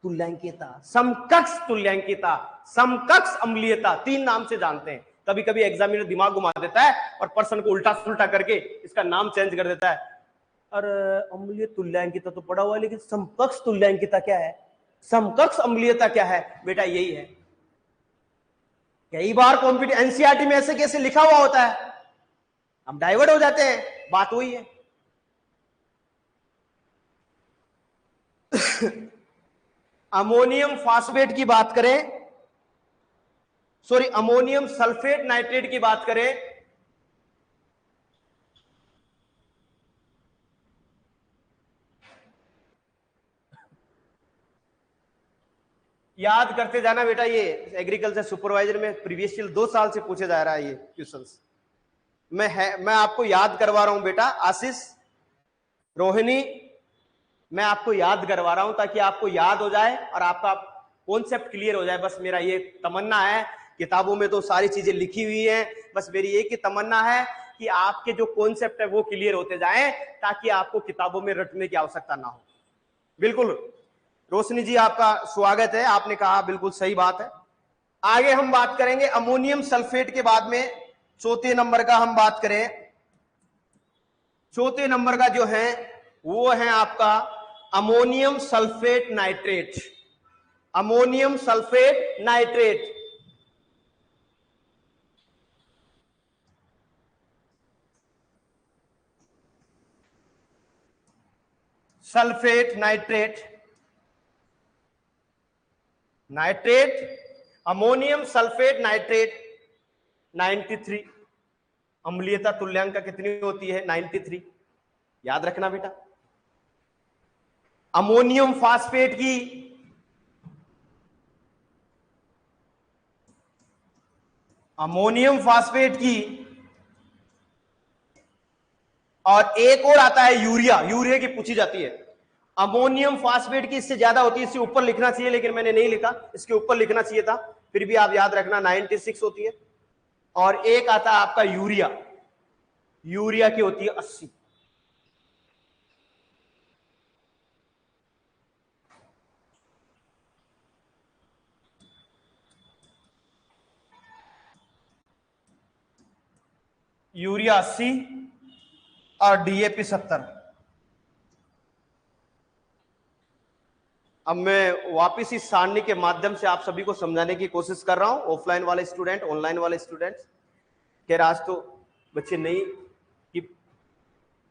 तुल्यांकिता, समकक्ष तुल्यांकिता, समकक्ष अम्लीयता, तीन नाम से जानते हैं। कभी कभी एग्जामिनर दिमाग घुमा देता है और पर्सन को उल्टा सुल्टा करके इसका नाम चेंज कर देता है। अरे अम्लीय तुल्यांकिता तो पढ़ा हुआ है, लेकिन समकक्ष तुल्यांकिता क्या है? समकक्ष अम्लीयता क्या है? बेटा यही है। कई बार कॉम्पिटिटिव एनसीईआरटी में ऐसे कैसे लिखा हुआ होता है, हम डाइवर्ट हो जाते हैं। बात वही है। अमोनियम फास्फेट की बात करें, सॉरी अमोनियम सल्फेट नाइट्रेट की बात करें, याद करते जाना बेटा। ये एग्रीकल्चर सुपरवाइजर में प्रीवियस 2 साल से पूछे जा रहा है ये क्वेश्चंस। मैं आपको याद करवा रहा हूं बेटा। आशीष, रोहिणी, मैं आपको याद करवा रहा हूं ताकि आपको याद हो जाए और आपका कॉन्सेप्ट क्लियर हो जाए। बस मेरा ये तमन्ना है। किताबों में तो सारी चीजें लिखी हुई हैं, बस मेरी एक ही तमन्ना है कि आपके जो कॉन्सेप्ट है वो क्लियर होते जाएं, ताकि आपको किताबों में रटने की आवश्यकता ना हो। बिल्कुल रोशनी जी, आपका स्वागत है। आपने कहा बिल्कुल सही बात है। आगे हम बात करेंगे अमोनियम सल्फेट के बाद में चौथे नंबर का हम बात करें। चौथे नंबर का जो है वो है आपका ammonium sulphate nitrate. Ammonium sulphate nitrate, sulphate nitrate, nitrate, ammonium sulphate nitrate 93। अम्लीयता तुल्यांक कितनी होती है? 93। याद रखना बेटा। अमोनियम फास्फेट की, अमोनियम फास्फेट की, और एक और आता है यूरिया। यूरिया की पूछी जाती है। अमोनियम फास्फेट की इससे ज्यादा होती है, इससे ऊपर लिखना चाहिए लेकिन मैंने नहीं लिखा, इसके ऊपर लिखना चाहिए था, फिर भी आप याद रखना 96 होती है। और एक आता है आपका यूरिया, यूरिया की होती है 80। यूरिया 80 और डीएपी 70। अब मैं वापिस इस सारणी के माध्यम से आप सभी को समझाने की कोशिश कर रहा हूं, ऑफलाइन वाले स्टूडेंट, ऑनलाइन वाले स्टूडेंट्स। खैर आज तो बच्चे नहीं कि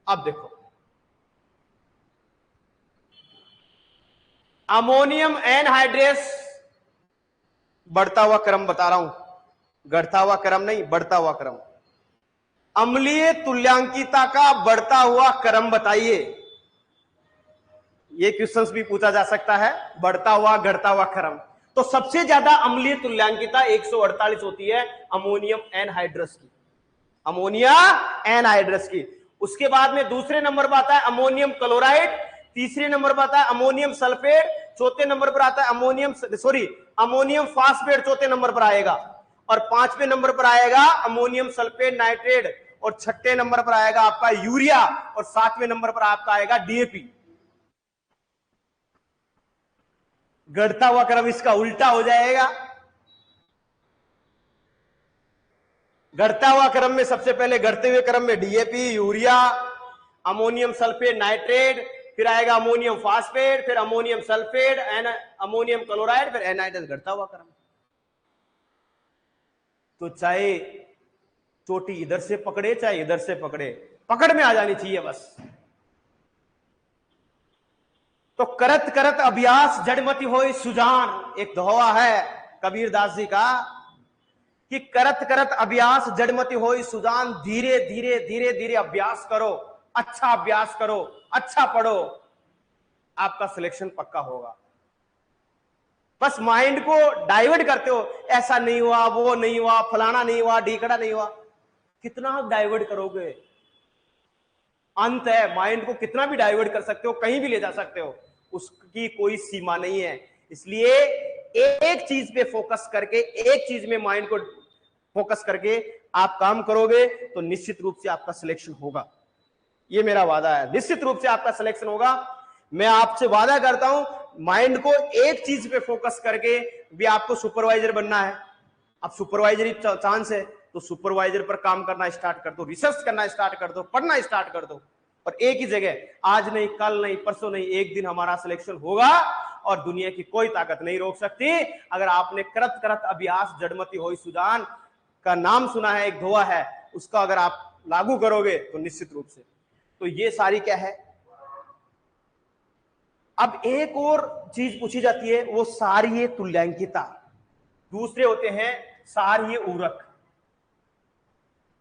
अब देखो, अमोनियम एनहाइड्रेस बढ़ता हुआ क्रम बता रहा हूं, घटता हुआ क्रम नहीं, बढ़ता हुआ क्रम। अम्लीय तुल्यांकिता का बढ़ता हुआ क्रम बताइए। ये क्वेश्चंस भी पूछा जा सकता है, बढ़ता हुआ घटता हुआ क्रम। तो सबसे ज्यादा अम्लीय तुल्यांकिता 148 होती है अमोनियम एनहाइड्रस की, अमोनिया एनहाइड्रस की। उसके बाद में दूसरे नंबर पर आता है अमोनियम क्लोराइड, तीसरे नंबर पर आता है अमोनियम सल्फेट, चौथे नंबर पर आता है अमोनियम फास्फेट चौथे नंबर पर आएगा, और पांचवें नंबर पर आएगा अमोनियम सल्फेट नाइट्रेट, और छठे नंबर पर आएगा आपका यूरिया, और सातवें नंबर पर आपका आएगा डीएपी। घटता हुआ क्रम इसका उल्टा हो जाएगा। घटता हुआ क्रम में सबसे पहले घटते हुए क्रम में DAP, urea, ammonium sulphate nitrate, फिर आएगा अमोनियम फास्फेट, फिर अमोनियम सल्फेट, अमोनियम क्लोराइड, फिर एनहाइड्रस, घटता हुआ क्रम। तो चाहे चोटी इधर से पकड़े चाहे इधर से पकड़े, पकड़ में आ जानी चाहिए बस। तो करत करत अभ्यास जड़मति होई सुजान, एक दोहा है कबीर दास जी का कि करत करत अभ्यास जड़मति होई सुजान, धीरे धीरे धीरे धीरे अभ्यास करो, अच्छा अभ्यास करो, अच्छा पढ़ो, आपका सिलेक्शन पक्का होगा। बस माइंड को डाइवर्ट करते हो, ऐसा नहीं हुआ, वो नहीं हुआ, फलाना नहीं हुआ, ढीकड़ा नहीं हुआ, कितना आप डाइवर्ट करोगे? अंत है, माइंड को कितना भी डाइवर्ट कर सकते हो, कहीं भी ले जा सकते हो, उसकी कोई सीमा नहीं है। इसलिए एक चीज पे फोकस करके, एक चीज में माइंड को फोकस करके आप काम करोगे तो निश्चित रूप से आपका सिलेक्शन होगा। ये मेरा वादा है, निश्चित रूप से आपका सिलेक्शन होगा। मैं आपसे वादा करता हूं, माइंड को एक चीज पे फोकस करके भी आपको सुपरवाइजर बनना है। अब सुपरवाइजरी चांस है तो सुपरवाइजर पर काम करना स्टार्ट कर दो, रिसर्च करना स्टार्ट कर दो, पढ़ना स्टार्ट कर दो, और एक ही जगह, आज नहीं, कल नहीं, परसों नहीं, एक दिन हमारा सिलेक्शन होगा और दुनिया की कोई ताकत नहीं रोक सकती। अगर आपने करत करत अभ्यास जड़मति होई सुजान का नाम सुना है, एक दोहा है, उसका अगर आप लागू करोगे तो निश्चित रूप से। तो ये सारी क्या है। अब एक और चीज पूछी जाती है, वो सारीय तुल्यांकिता, दूसरे होते हैं सारीय ऊरक।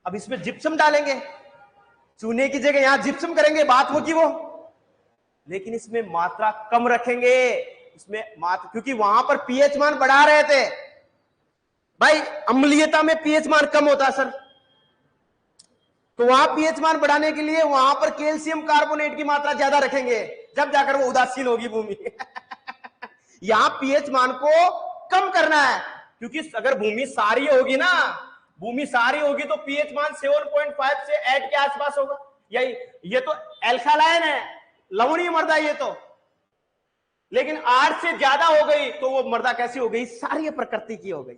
अब इसमें जिप्सम डालेंगे, चूने की जगह यहां जिप्सम करेंगे, बात होगी वो, लेकिन इसमें मात्रा कम रखेंगे, इसमें मात्रा, क्योंकि वहां पर पीएच मान बढ़ा रहे थे भाई, अम्लीयता में पीएच मान कम होता है सर, तो वहां पीएच मान बढ़ाने के लिए वहां पर कैल्शियम कार्बोनेट की मात्रा ज्यादा रखेंगे, जब जाकर वो उदासीन होगी भूमि। यहां पीएच मान को कम करना है, क्योंकि अगर भूमि सारी होगी ना, भूमि सारी होगी तो पीएच मान 7.5 से 8 के आसपास होगा। यही, ये तो एल्कालाइन है, लवणीय मृदा ये तो, लेकिन 8 से ज्यादा हो गई तो वो मृदा कैसी हो गई? सारी प्रकृति की हो गई।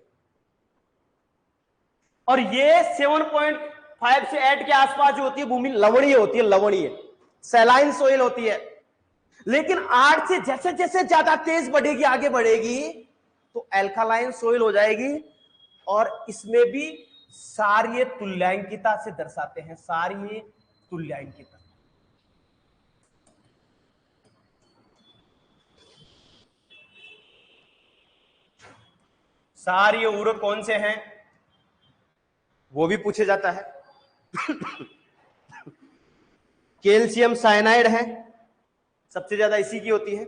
और ये 7.5 से 8 के आसपास जो होती है भूमि, लवणीय होती है, लवणीय सैलाइन सोइल होती है। लेकिन 8 से जैसे जैसे ज्यादा तेज बढ़ेगी, आगे बढ़ेगी, तो एल्कालाइन सोइल हो जाएगी, और इसमें भी सारीय तुल्यांकिता से दर्शाते हैं, सारीय तुल्यांकिता। सारीय ऊरक कौन से हैं वो भी पूछे जाता है। कैल्शियम साइनाइड है, सबसे ज्यादा इसी की होती है,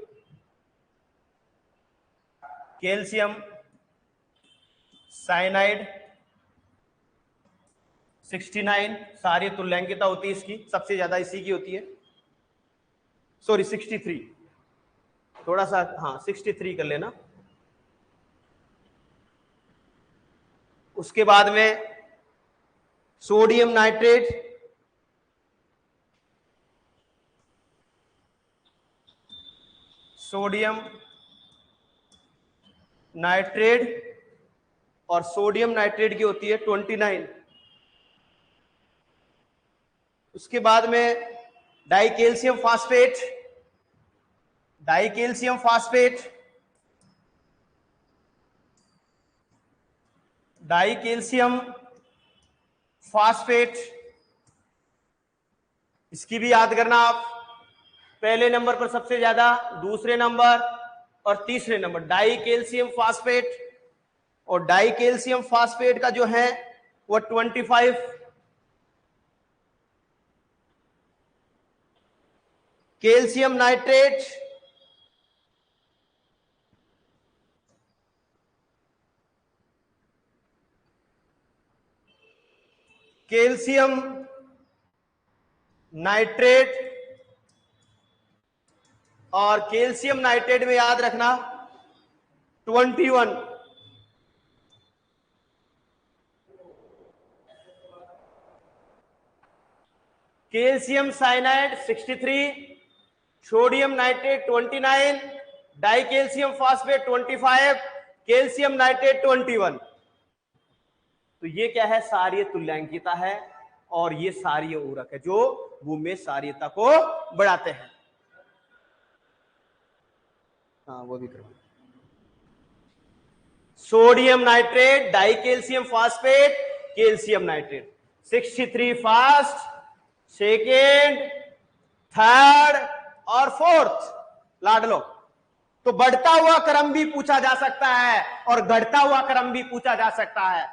कैल्शियम साइनाइड 69 सारी तुल्यांकिता होती है इसकी, सबसे ज्यादा इसी की होती है। सॉरी 63, थोड़ा सा, हाँ 63 कर लेना। उसके बाद में सोडियम नाइट्रेट, सोडियम नाइट्रेट, और सोडियम नाइट्रेट की होती है 29, उसके बाद में die calcium phosphate, die calcium phosphate, die calcium phosphate, इसकी भी याद करना आप, पहले नंबर पर सबसे ज्यादा, दूसरे नंबर और तीसरे नंबर डाई कैल्शियम फास्फेट। और डाई कैल्शियम फास्फेट का जो है वो 25, कैल्शियम नाइट्रेट, कैल्शियम नाइट्रेट, और कैल्शियम नाइट्रेट में याद रखना 21, calcium cyanide 63, sodium nitrate 29, die calcium phosphate 25, calcium nitrate 21। तो ये क्या है, सारीय तुल्यांकिता है, और ये सारीय ऊरक है जो भूमि सारीयता को बढ़ाते हैं। हाँ वो भी करो। Sodium nitrate, die calcium phosphate, calcium nitrate, 63 first, second, third और फोर्थ, लाड लो। तो बढ़ता हुआ क्रम भी पूछा जा सकता है और घटता हुआ क्रम भी पूछा जा सकता है।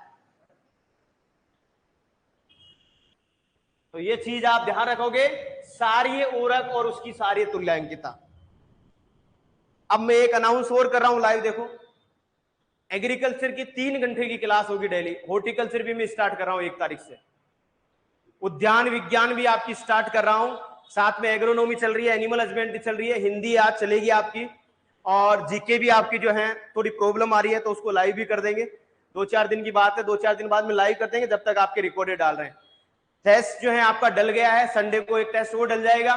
तो ये चीज आप ध्यान रखोगे, सारीय ऊरक और उसकी सारीय तुल्यांकिता। अब मैं एक अनाउंस और कर रहा हूं लाइव, देखो। एग्रीकल्चर की 3 घंटे की क्लास होगी डेली। हॉर्टिकल्चर भी मैं स्टार्ट कर रहा हूं 1 तारीख से। उद्यान विज्ञान भी आपकी स्टार्ट कर रहा हूं, साथ में एग्रोनॉमी चल रही है, एनिमल हस्बेंड्री चल रही है, हिंदी आज चलेगी आपकी, और जीके भी आपकी जो है थोड़ी प्रॉब्लम आ रही है तो उसको लाइव भी कर देंगे। 2-4 दिन की बात है, 2-4 दिन बाद में लाइव कर देंगे, जब तक आपके रिकॉर्डेड डाल रहे हैं। टेस्ट जो है आपका डल गया है, संडे को एक टेस्ट वो डल जाएगा,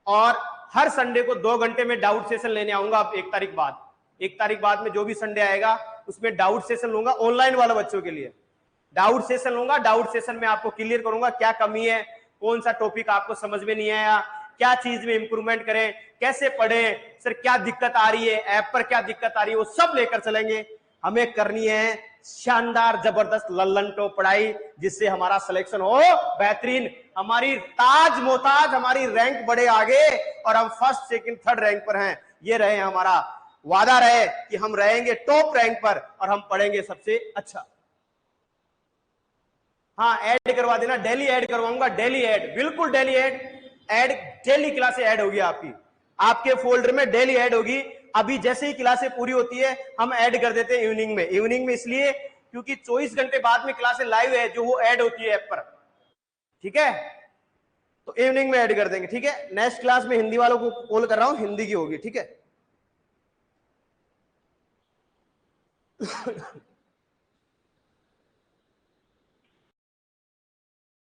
और हर संडे को 2 घंटे में डाउट सेशन लेने आऊंगा आप 1 तारीख बाद। 1 तारीख बाद में जो भी संडे आएगा उसमें डाउट सेशन लूंगा, ऑनलाइन वाला बच्चों के लिए डाउट सेशन लूंगा। डाउट सेशन में आपको क्लियर करूंगा क्या कमी है, कौन सा टॉपिक आपको समझ में नहीं आया, क्या चीज में इंप्रूवमेंट करें, कैसे पढ़ें, सर क्या दिक्कत आ रही है, ऐप पर क्या दिक्कत आ रही है, वो सब लेकर चलेंगे। हमें करनी है शानदार जबरदस्त लल्लनटो पढ़ाई, जिससे हमारा सिलेक्शन हो बेहतरीन, हमारी ताज मोहताज, हमारी रैंक बढ़े आगे, और हम फर्स्ट सेकंड थर्ड रैंक पर हैं। ये रहे हमारा वादा, रहे कि हम रहेंगे टॉप रैंक पर और हम पढ़ेंगे सबसे अच्छा। हाँ ऐड करवा देना, डेली ऐड करवाऊंगा, डेली ऐड, बिल्कुल डेली ऐड डेली क्लासे ऐड होगी आपकी, आपके फोल्डर में डेली ऐड होगी। अभी जैसे ही क्लासे पूरी होती है हम ऐड कर देते हैं इवनिंग में। इवनिंग में इसलिए क्योंकि 24 घंटे बाद में क्लासे लाइव है जो वो ऐड होती है ऐप पर, ठीक है, तो इवनिंग में ऐड कर देंगे, ठीक है। नेक्स्ट क्लास में हिंदी वालों को कॉल कर रहा हूं, हिंदी की होगी, ठीक है।